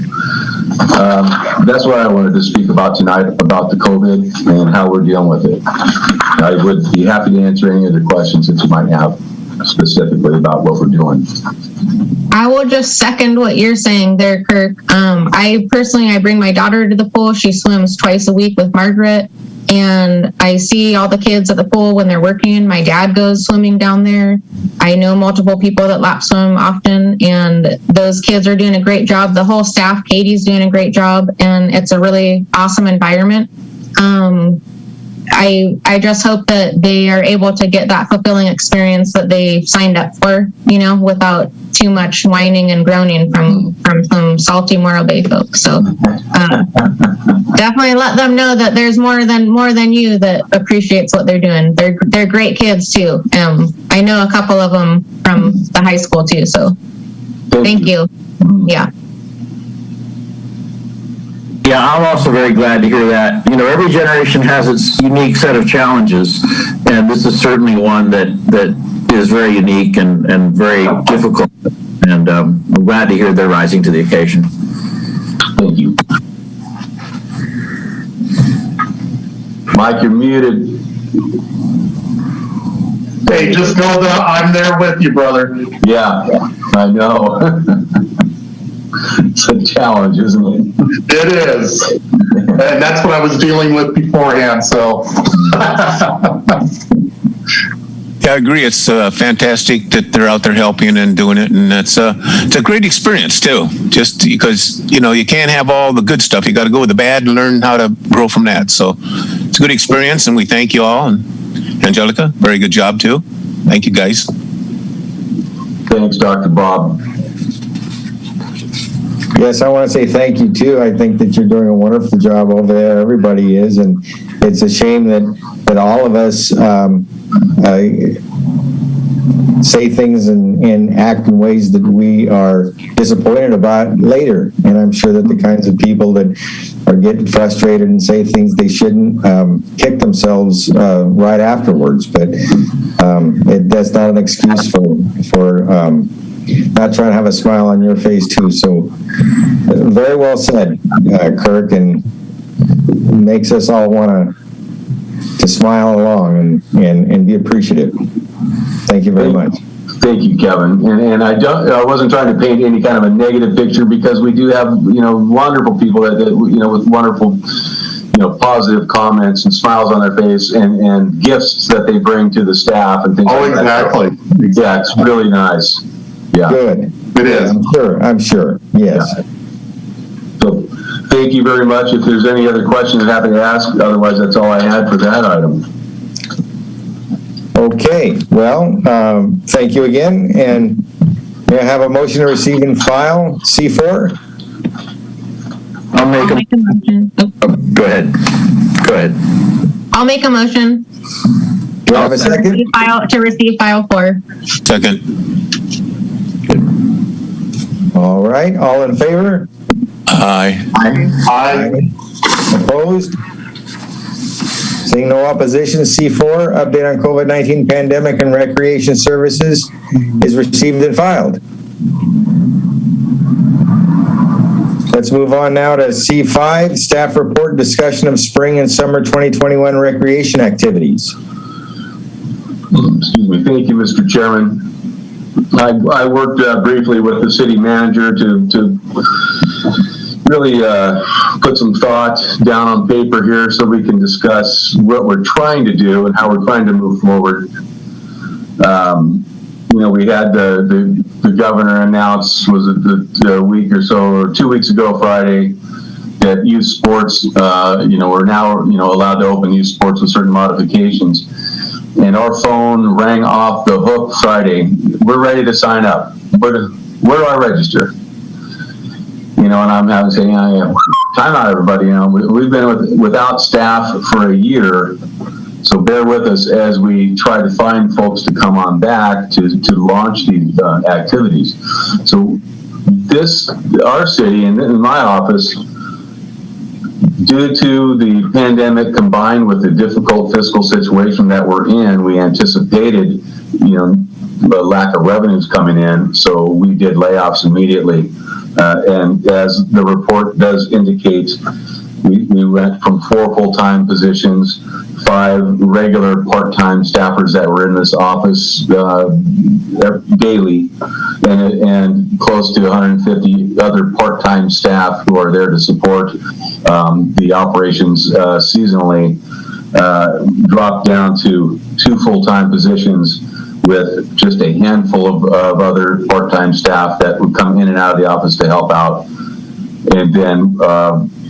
E: That's what I wanted to speak about tonight, about the COVID and how we're dealing with it. I would be happy to answer any other questions that you might have specifically about what we're doing.
G: I will just second what you're saying there, Kirk. I bring my daughter to the pool. She swims twice a week with Margaret. And I see all the kids at the pool when they're working. My dad goes swimming down there. I know multiple people that lap swim often, and those kids are doing a great job. The whole staff, Katie's doing a great job, and it's a really awesome environment. I just hope that they are able to get that fulfilling experience that they signed up for, without too much whining and groaning from some salty Morro Bay folks. So definitely let them know that there's more than you that appreciates what they're doing. They're great kids too. I know a couple of them from the high school too. So thank you. Yeah.
D: Yeah, I'm also very glad to hear that. Every generation has its unique set of challenges, and this is certainly one that is very unique and very difficult. And I'm glad to hear they're rising to the occasion.
E: Thank you. Mike, you're muted.
H: Hey, just know that I'm there with you, brother.
E: Yeah, I know. It's a challenge, isn't it?
H: It is. And that's what I was dealing with beforehand, so.
C: Yeah, I agree. It's fantastic that they're out there helping and doing it, and it's a great experience too. Just because you can't have all the good stuff, you got to go with the bad and learn how to grow from that. So it's a good experience, and we thank you all. And Angelica, very good job too. Thank you, guys.
E: Thanks, Dr. Bob.
B: Yes, I want to say thank you too. I think that you're doing a wonderful job over there. Everybody is, and it's a shame that all of us say things and act in ways that we are disappointed about later. And I'm sure that the kinds of people that are getting frustrated and say things they shouldn't kick themselves right afterwards. But that's not an excuse for not trying to have a smile on your face too. So very well said, Kirk, and makes us all want to smile along and be appreciative. Thank you very much.
E: Thank you, Kevin. And I wasn't trying to paint any kind of a negative picture, because we do have, wonderful people that with wonderful, positive comments and smiles on their face, and gifts that they bring to the staff and things like
H: exactly.
E: that. Yeah, it's really nice. Yeah.
B: Good.
H: It is.
B: I'm sure. Yes.
E: Yeah. So thank you very much. If there's any other questions, I'm happy to ask. Otherwise, that's all I had for that item.
B: Okay. Well, thank you again. And may I have a motion to receive and file C4?
D: I'll make
G: I'll make a motion.
D: go ahead.
G: I'll make a motion
B: Do I have a second?
G: to receive file 4.
C: Second.
B: All right. All in favor?
C: Aye.
H: Aye.
B: Opposed? Seeing no opposition, C4, update on COVID-19 pandemic and recreation services is received and filed. Let's move on now to C5, staff report, discussion of spring and summer 2021 recreation activities.
E: Excuse me. Thank you, Mr. Chairman. I worked briefly with the city manager to really put some thought down on paper here, so we can discuss what we're trying to do and how we're trying to move forward. We had the governor announce, was it the week or so, or 2 weeks ago Friday, that youth sports, we're now, allowed to open youth sports with certain modifications. And our phone rang off the hook Friday. We're ready to sign up. Where do I register? And I'm having to say, time out, everybody. We've been without staff for a year, so bear with us as we try to find folks to come on back to launch these activities. So our city and in my office, due to the pandemic combined with the difficult fiscal situation that we're in, we anticipated, the lack of revenues coming in, so we did layoffs immediately. And as the report does indicate, we went from 4 full-time positions, 5 regular part-time staffers that were in this office daily, and close to 150 other part-time staff who are there to support the operations seasonally, dropped down to 2 full-time positions, with just a handful of other part-time staff that would come in and out of the office to help out. And then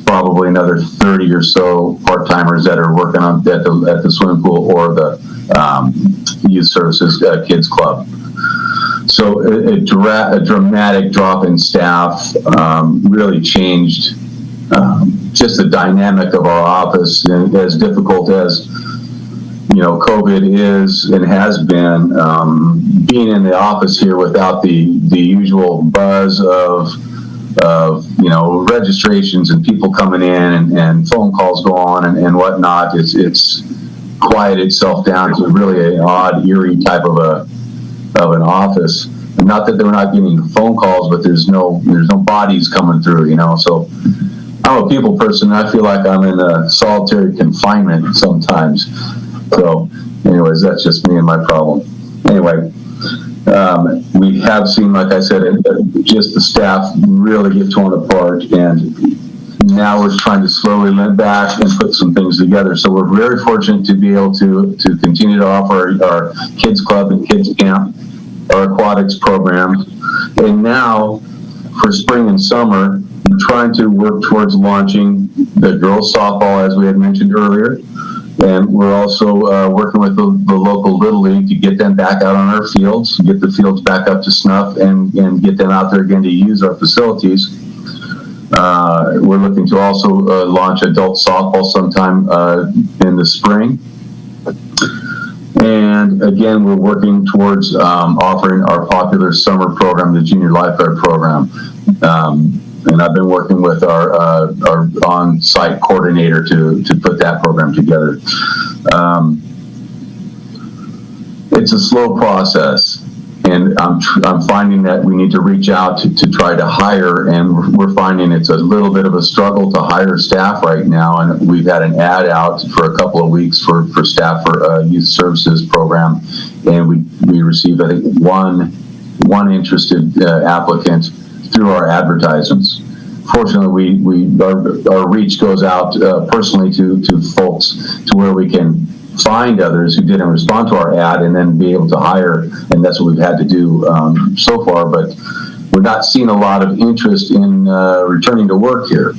E: probably another 30 or so part-timers that are working at the swimming pool or the youth services kids club. So a dramatic drop in staff really changed just the dynamic of our office. And as difficult as COVID is and has been, being in the office here without the usual buzz of registrations and people coming in and phone calls go on and whatnot, it's quieted itself down to really an odd, eerie type of an office. And not that they're not getting phone calls, but there's no bodies coming through, So I'm a people person. I feel like I'm in a solitary confinement sometimes. So, anyways, that's just me and my problem. Anyway, we have seen, like I said, just the staff really get torn apart, and now we're trying to slowly limp back and put some things together. So we're very fortunate to be able to continue to offer our kids club and kids camp, our aquatics programs, and now for spring and summer, we're trying to work towards launching the girls softball, as we had mentioned earlier. And we're also working with the local Little League to get them back out on our fields, get the fields back up to snuff, and get them out there again to use our facilities. We're looking to also launch adult softball sometime in the spring. And again, we're working towards offering our popular summer program, the Junior Lifeguard Program. And I've been working with our on-site coordinator to put that program together. It's a slow process, and I'm finding that we need to reach out to try to hire, and we're finding it's a little bit of a struggle to hire staff right now. And we've had an ad out for a couple of weeks for staff for youth services program and we received, I think, one interested applicant through our advertisements. Fortunately, our reach goes out personally to folks to where we can find others who didn't respond to our ad and then be able to hire, and that's what we've had to do so far. But we're not seeing a lot of interest in returning to work here.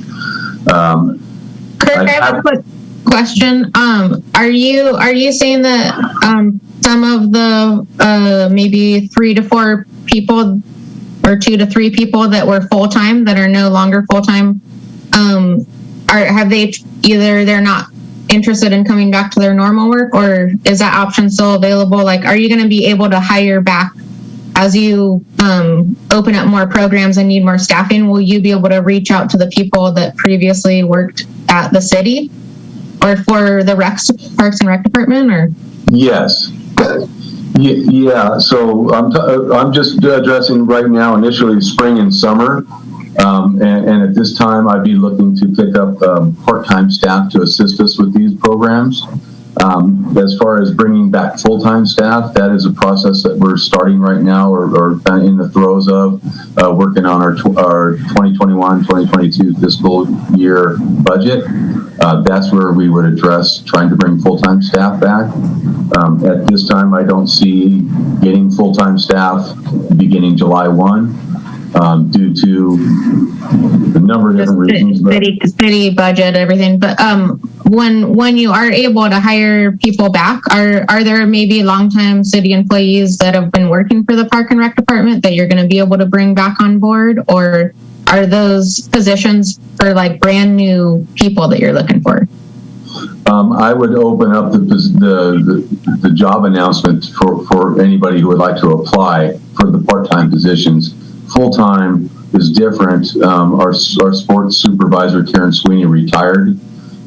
G: Kirk, I have a quick question. Are you saying that some of the maybe 3 to 4 people or 2 to 3 people that were full-time that are no longer full-time, have they either they're not interested in coming back to their normal work, or is that option still available? Like, are you going to be able to hire back as you open up more programs and need more staffing? Will you be able to reach out to the people that previously worked at the city or for the Parks and Rec department? Or
E: yes. Yeah, so I'm just addressing right now initially spring and summer, and at this time I'd be looking to pick up part-time staff to assist us with these programs. As far as bringing back full-time staff, that is a process that we're starting right now, or kind of in the throes of working on our 2021-2022 fiscal year budget. That's where we would address trying to bring full-time staff back. At this time, I don't see getting full-time staff beginning July 1 due to the number of different reasons.
G: City budget, everything. But when you are able to hire people back, are there maybe longtime city employees that have been working for the Park and Rec department that you're going to be able to bring back on board, or are those positions for like brand new people that you're looking for?
E: I would open up the job announcement for anybody who would like to apply for the part-time positions. Full-time is different. Our sports supervisor, Karen Sweeney, retired.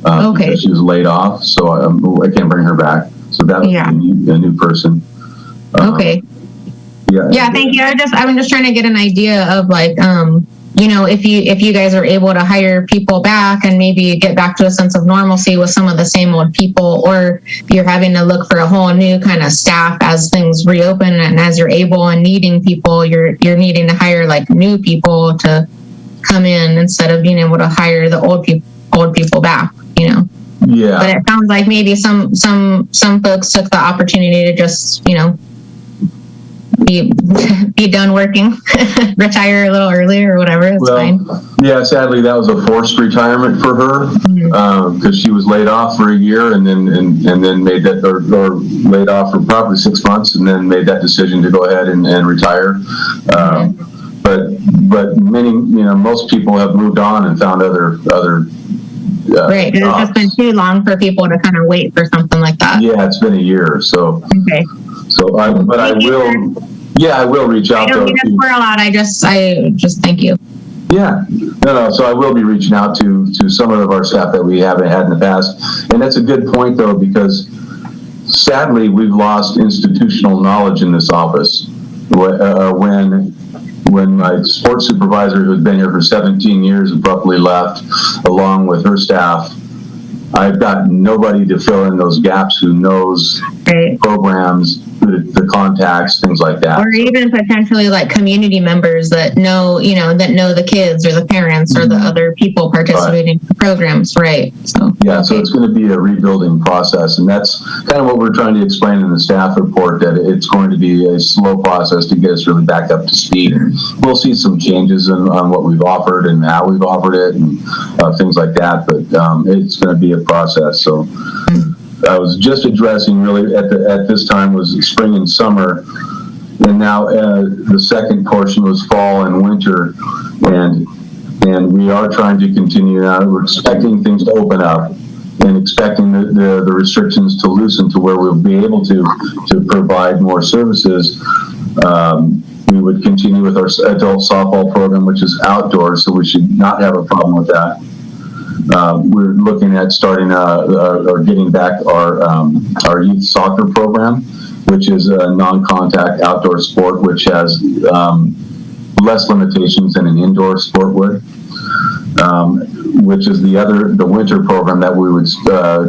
G: Okay.
E: She was laid off, so I can't bring her back. So that would be a new person.
G: Okay. Yeah, thank you. I'm just trying to get an idea of like, if you guys are able to hire people back and maybe get back to a sense of normalcy with some of the same old people, or you're having to look for a whole new kind of staff as things reopen, and as you're able and needing people, you're needing to hire like new people to come in instead of being able to hire the old people back, Yeah. But it sounds like maybe some folks took the opportunity to just, be done working, retire a little earlier or whatever. It's fine.
E: Yeah, sadly, that was a forced retirement for her because she was laid off for a year and then made that, or laid off for probably 6 months, and then made that decision to go ahead and retire. But many, most people have moved on and found other.
G: Right, it's just been too long for people to kind of wait for something like that.
E: Yeah, it's been a year, so.
G: Okay.
E: So I will. Yeah, I will reach out.
G: I don't mean to squirrel out. I just thank you.
E: Yeah, no. So I will be reaching out to some of our staff that we haven't had in the past, and that's a good point though, because sadly we've lost institutional knowledge in this office. When my sports supervisor, who had been here for 17 years, abruptly left, along with her staff, I've got nobody to fill in those gaps who knows programs, the contacts, things like that.
G: Or even potentially like community members that know the kids or the parents or the other people participating in the programs, right? So
E: so it's going to be a rebuilding process, and that's kind of what we're trying to explain in the staff report, that it's going to be a slow process to get us really back up to speed. We'll see some changes on what we've offered and how we've offered it and things like that, but it's going to be a process. So I was just addressing really at this time was spring and summer, and now the second portion was fall and winter, and we are trying to continue now. We're expecting things to open up and expecting the restrictions to loosen to where we'll be able to provide more services. We would continue with our adult softball program, which is outdoors, so we should not have a problem with that. We're looking at starting or getting back our youth soccer program, which is a non-contact outdoor sport, which has less limitations than an indoor sport would. which is the winter program that we would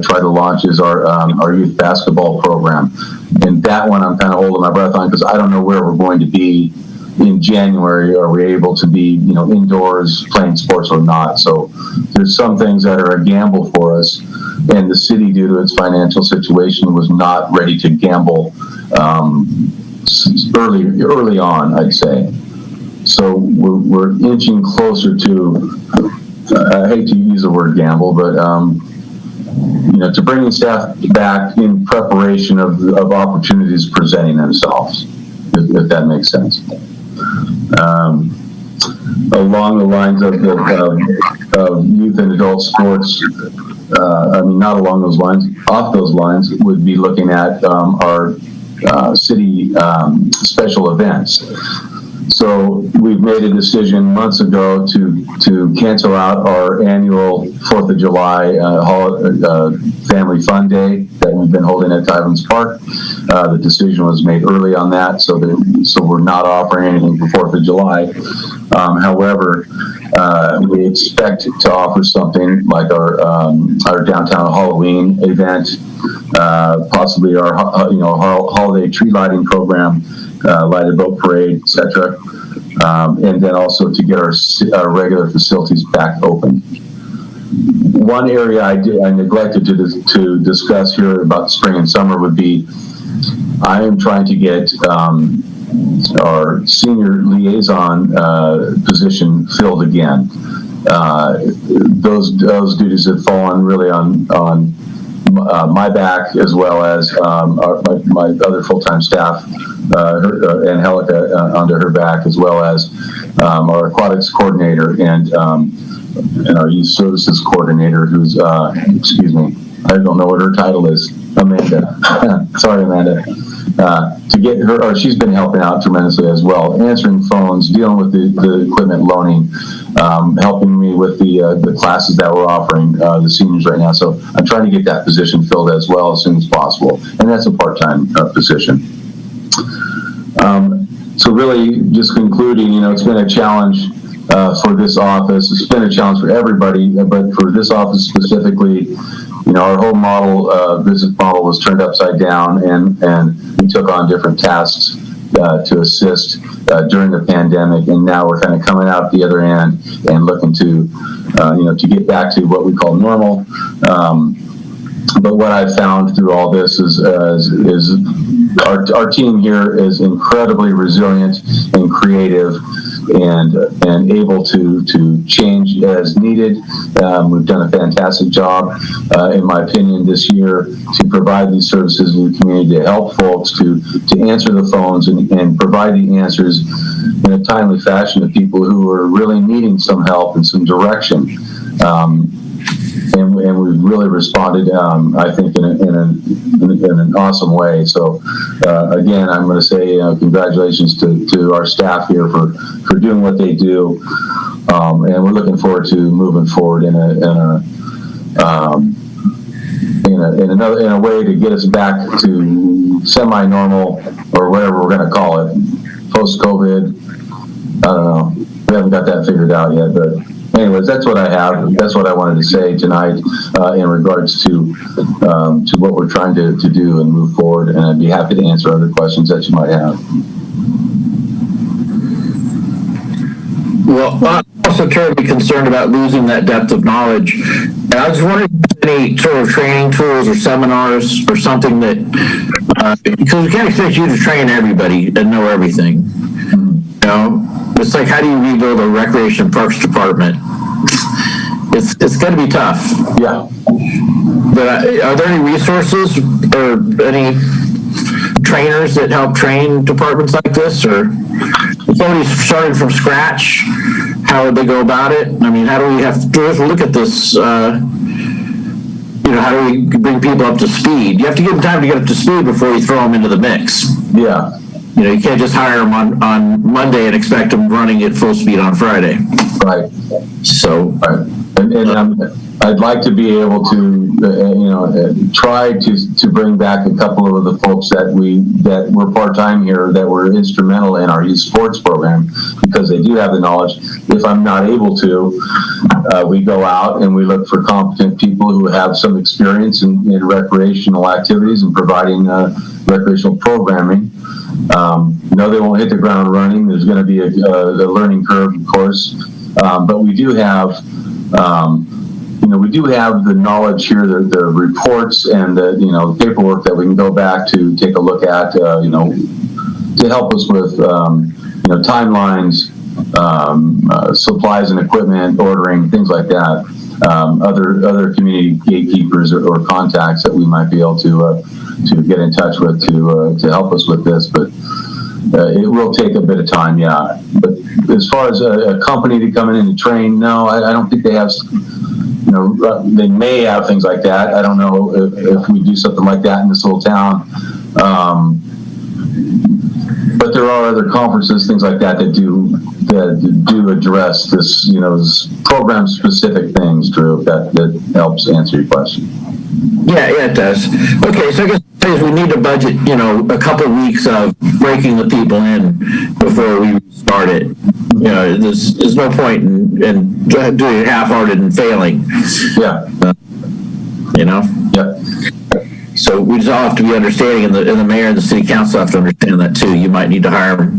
E: try to launch, is our youth basketball program. And that one I'm kind of holding my breath on because I don't know where we're going to be in January. Are we able to be, indoors playing sports or not? So there's some things that are a gamble for us, and the city, due to its financial situation, was not ready to gamble early on, I'd say. So we're inching closer to, I hate to use the word gamble, but to bringing staff back in preparation of opportunities presenting themselves, if that makes sense. Along the lines of youth and adult sports, not along those lines, off those lines, would be looking at our city special events. So we've made a decision months ago to cancel out our annual 4th of July Family Fun Day that we've been holding at Tyvans Park. The decision was made early on that, so we're not offering anything for 4th of July. However, we expect to offer something like our downtown Halloween event, possibly our holiday tree lighting program, lighted boat parade, etc., and then also to get our regular facilities back open. One area I neglected to discuss here about spring and summer would be, I am trying to get our senior liaison position filled again. Those duties have fallen really on my back, as well as my other full-time staff, and Helica under her back, as well as our aquatics coordinator and our youth services coordinator, who's I don't know what her title is, Amanda. Sorry, Amanda. To get her, or she's been helping out tremendously as well, answering phones, dealing with the equipment loaning, helping me with the classes that we're offering the seniors right now. So I'm trying to get that position filled as well as soon as possible, and that's a part-time position. So really, just concluding, it's been a challenge for this office. It's been a challenge for everybody, but for this office specifically, our whole model, business model, was turned upside down, and we took on different tasks to assist during the pandemic, and now we're kind of coming out the other end and looking to, to get back to what we call normal. But what I've found through all this is our team here is incredibly resilient and creative, and able to change as needed. We've done a fantastic job, in my opinion, this year to provide these services in the community, to help folks to answer the phones and provide the answers in a timely fashion to people who are really needing some help and some direction. And we've really responded, I think, in an awesome way. So, again, I'm going to say congratulations to our staff here for doing what they do, and we're looking forward to moving forward in a way to get us back to semi-normal, or whatever we're going to call it, post-COVID. I don't know. We haven't got that figured out yet, but. Anyways, that's what I have. That's what I wanted to say tonight in regards to what we're trying to do and move forward. And I'd be happy to answer other questions that you might have.
D: Well, I'm also terribly concerned about losing that depth of knowledge. And I was wondering if there's any sort of training tools or seminars or something that, because we can't expect you to train everybody and know everything. It's like, how do you rebuild a recreation parks department? It's going to be tough.
E: Yeah.
D: But are there any resources or any trainers that help train departments like this? Or if somebody's starting from scratch, how would they go about it? I mean, how do we have to look at this? How do we bring people up to speed? You have to give them time to get up to speed before you throw them into the mix.
E: Yeah.
D: You can't just hire them on Monday and expect them running at full speed on Friday.
E: Right.
D: So,
E: right. And I'd like to be able to, try to bring back a couple of the folks that were part-time here that were instrumental in our youth sports program, because they do have the knowledge. If I'm not able to, we go out and we look for competent people who have some experience in recreational activities and providing recreational programming. No, they won't hit the ground running. There's going to be a learning curve, of course, but we do have. We do have the knowledge here, the reports and the paperwork that we can go back to take a look at, to help us with, timelines, supplies and equipment, ordering, things like that. Other community gatekeepers or contacts that we might be able to get in touch with to help us with this, but it will take a bit of time, yeah. But as far as a company to come in and train, no, I don't think they have. They may have things like that. I don't know if we do something like that in this little town. But there are other conferences, things like that, that do address this, program specific things, Drew, that helps answer your question.
D: Yeah, it does. Okay, so I guess we need to budget, a couple weeks of breaking the people in before we start it. There's no point in doing it half-hearted and failing.
E: Yeah.
D: Yeah. So we just all have to be understanding, and the mayor and the city council have to understand that too. You might need to hire them,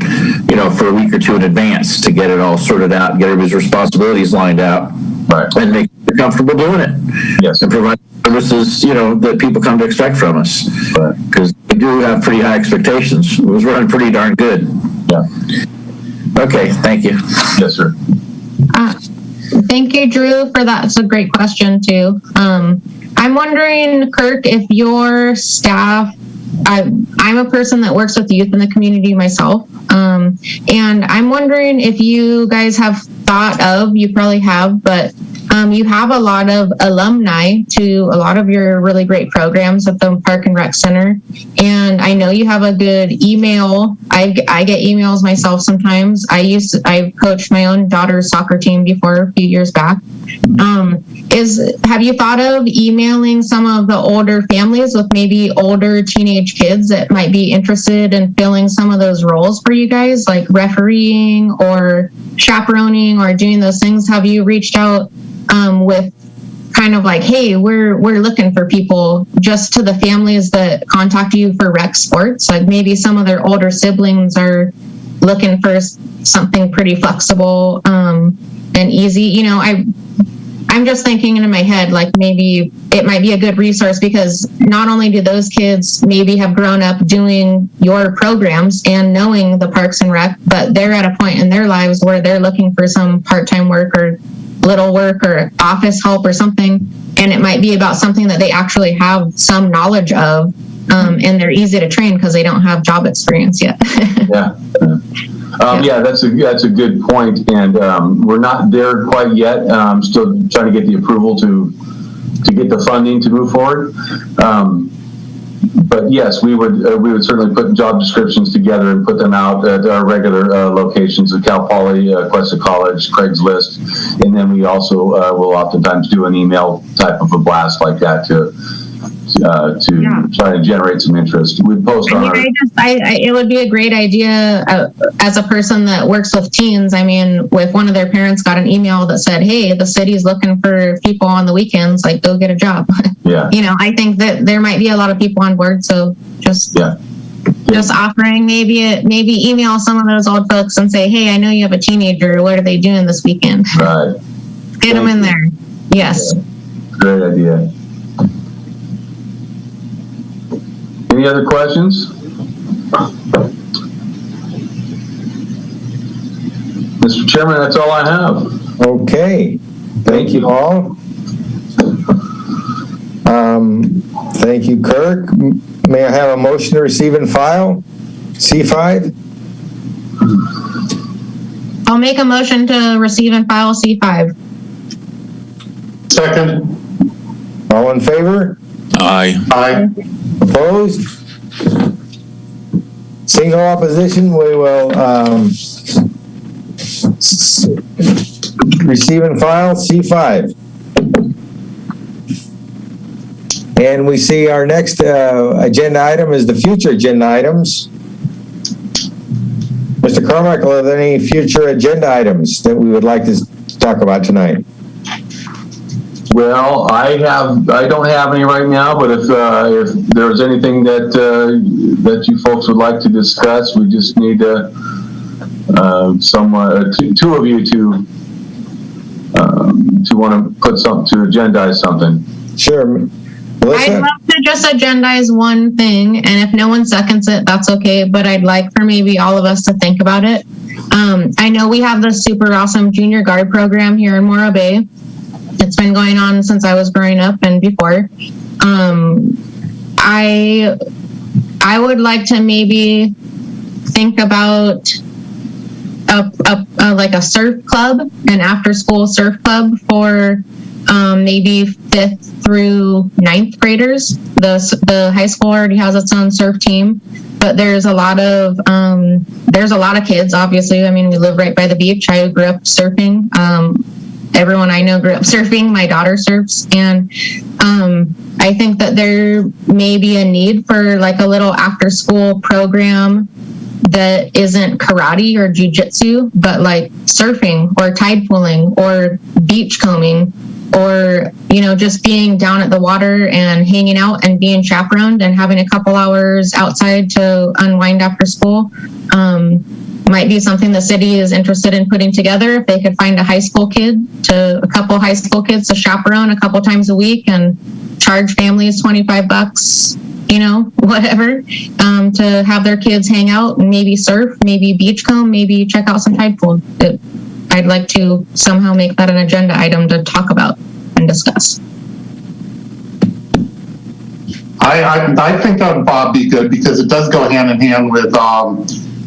D: for a week or two in advance to get it all sorted out, get everybody's responsibilities lined out,
E: right,
D: and make you comfortable doing it.
E: Yes.
D: And provide services, that people come to expect from us.
E: Right.
D: Because we do have pretty high expectations. It was running pretty darn good.
E: Yeah.
D: Okay, thank you.
E: Yes, sir.
G: Thank you, Drew, for that. It's a great question, too. I'm wondering, Kirk, if your staff, I'm a person that works with youth in the community myself, and I'm wondering if you guys have thought of, you probably have, but you have a lot of alumni to a lot of your really great programs at the Park and Rec Center. And I know you have a good email. I get emails myself sometimes. I coached my own daughter's soccer team before a few years back. Have you thought of emailing some of the older families with maybe older teenage kids that might be interested in filling some of those roles for you guys, like refereeing or chaperoning or doing those things? Have you reached out with kind of like, hey, we're looking for people, just to the families that contact you for rec sports? Like maybe some of their older siblings are looking for something pretty flexible and easy. I'm just thinking in my head, like maybe it might be a good resource, because not only do those kids maybe have grown up doing your programs and knowing the Parks and Rec, but they're at a point in their lives where they're looking for some part-time work or little work or office help or something, and it might be about something that they actually have some knowledge of, and they're easy to train because they don't have job experience yet.
E: Yeah. Yeah, that's a good point, and we're not there quite yet. I'm still trying to get the approval to get the funding to move forward. But yes, we would certainly put job descriptions together and put them out at our regular locations at Cal Poly, Cuesta College, Craigslist, and then we also will oftentimes do an email type of a blast like that to try to generate some interest. We post on
G: it would be a great idea as a person that works with teens. I mean, if one of their parents got an email that said, hey, the city's looking for people on the weekends, like go get a job.
E: Yeah.
G: I think that there might be a lot of people on board. So just offering maybe email some of those old folks and say, hey, I know you have a teenager. What are they doing this weekend?
E: Right.
G: Get them in there. Yes.
E: Yeah. Great idea. Any other questions? Mr. Chairman, that's all I have.
B: Okay. Thank you all. Thank you, Kirk. May I have a motion to receive and file? C5?
G: I'll make a motion to receive and file C5.
H: Second.
B: All in favor?
C: Aye.
H: Aye.
B: Opposed? Seeing no opposition, we will receive and file C5. And we see our next agenda item is the future agenda items. Mr. Carmichael, are there any future agenda items that we would like to talk about tonight?
E: Well, I don't have any right now, but if there's anything that you folks would like to discuss, we just need two of you to want to put something, to agendize something.
B: Sure. Melissa?
G: I'd love to just agendize one thing, and if no one seconds it, that's okay, but I'd like for maybe all of us to think about it. I know we have this super awesome junior guard program here in Morro Bay. It's been going on since I was growing up and before. I would like to maybe think about like a surf club, an after-school surf club for maybe 5th through 9th graders. The high school already has its own surf team, but there's a lot of kids. Obviously, I mean, we live right by the beach. I grew up surfing. Everyone I know grew up surfing. My daughter surfs, and I think that there may be a need for like a little after-school program that isn't karate or jujitsu, but like surfing or tide pooling or beach combing, or, you know, just being down at the water and hanging out and being chaperoned and having a couple hours outside to unwind after school. Might be something the city is interested in putting together. If they could find a couple high school kids to chaperone a couple times a week and charge families $25, you know, whatever, to have their kids hang out and maybe surf, maybe beach comb, maybe check out some tide pool. I'd like to somehow make that an agenda item to talk about and discuss.
H: I think that would be good because it does go hand in hand with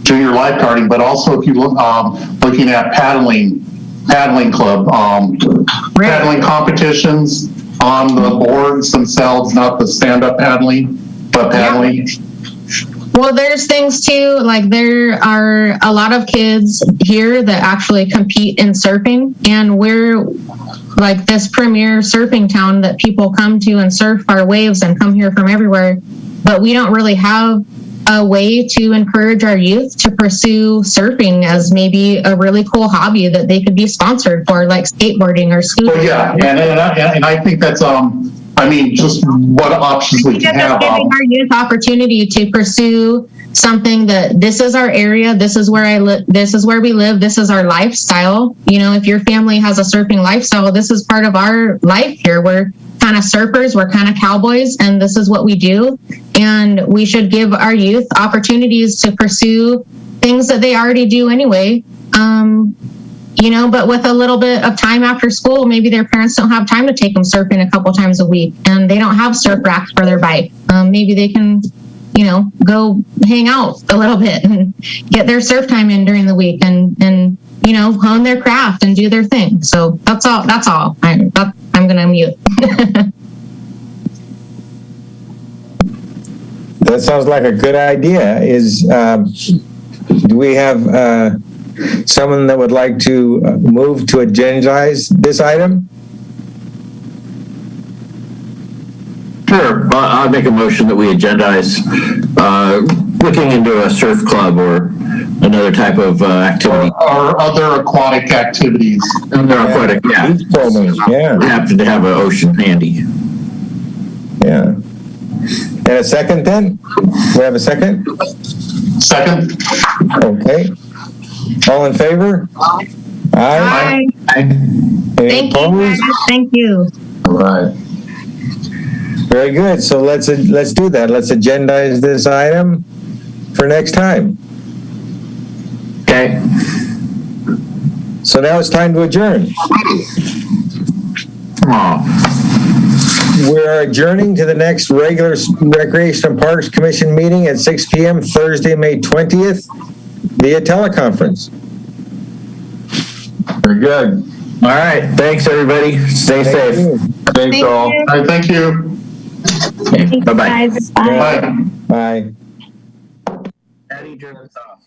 H: junior lifeguarding, but also if you look looking at paddling club, paddling competitions on the boards themselves, not the stand-up paddling, but paddling.
G: Yeah. Well, there's things too, like there are a lot of kids here that actually compete in surfing, and we're like this premier surfing town that people come to and surf our waves and come here from everywhere, but we don't really have a way to encourage our youth to pursue surfing as maybe a really cool hobby that they could be sponsored for, like skateboarding or scooting.
H: Well, yeah, and I think that's I mean, just what options we can have.
G: Giving our youth opportunity to pursue something that this is our area, this is where I live, this is where we live, this is our lifestyle. You know, if your family has a surfing lifestyle, this is part of our life here. We're kind of surfers, we're kind of cowboys, and this is what we do. And we should give our youth opportunities to pursue things that they already do anyway. You know, but with a little bit of time after school, maybe their parents don't have time to take them surfing a couple times a week, and they don't have surf racks for their bike. Maybe they can, you know, go hang out a little bit and get their surf time in during the week, and you know, hone their craft and do their thing. So that's all. I'm gonna mute.
B: That sounds like a good idea. Do we have someone that would like to move to agendize this item?
D: Sure, I'll make a motion that we agendize looking into a surf club or another type of activity.
H: Or other aquatic activities.
D: Aquatic, yeah.
B: Yeah.
D: We have to have an ocean handy.
B: Yeah. And a second then? We have a second?
H: Second.
B: Okay. All in favor? Aye.
G: Thank you, guys. Thank you.
E: All right.
B: Very good. So let's do that. Let's agendize this item for next time.
D: Okay.
B: So now it's time to adjourn. We're adjourning to the next regular Recreation and Parks Commission meeting at 6 p.m. Thursday, May 20th via teleconference.
E: Very good.
D: All right. Thanks, everybody. Stay safe.
E: Thanks all.
H: All right, thank you.
D: Okay, bye-bye.
F: Guys, bye.
H: Bye.
B: Bye.
D: Patty, turn this off.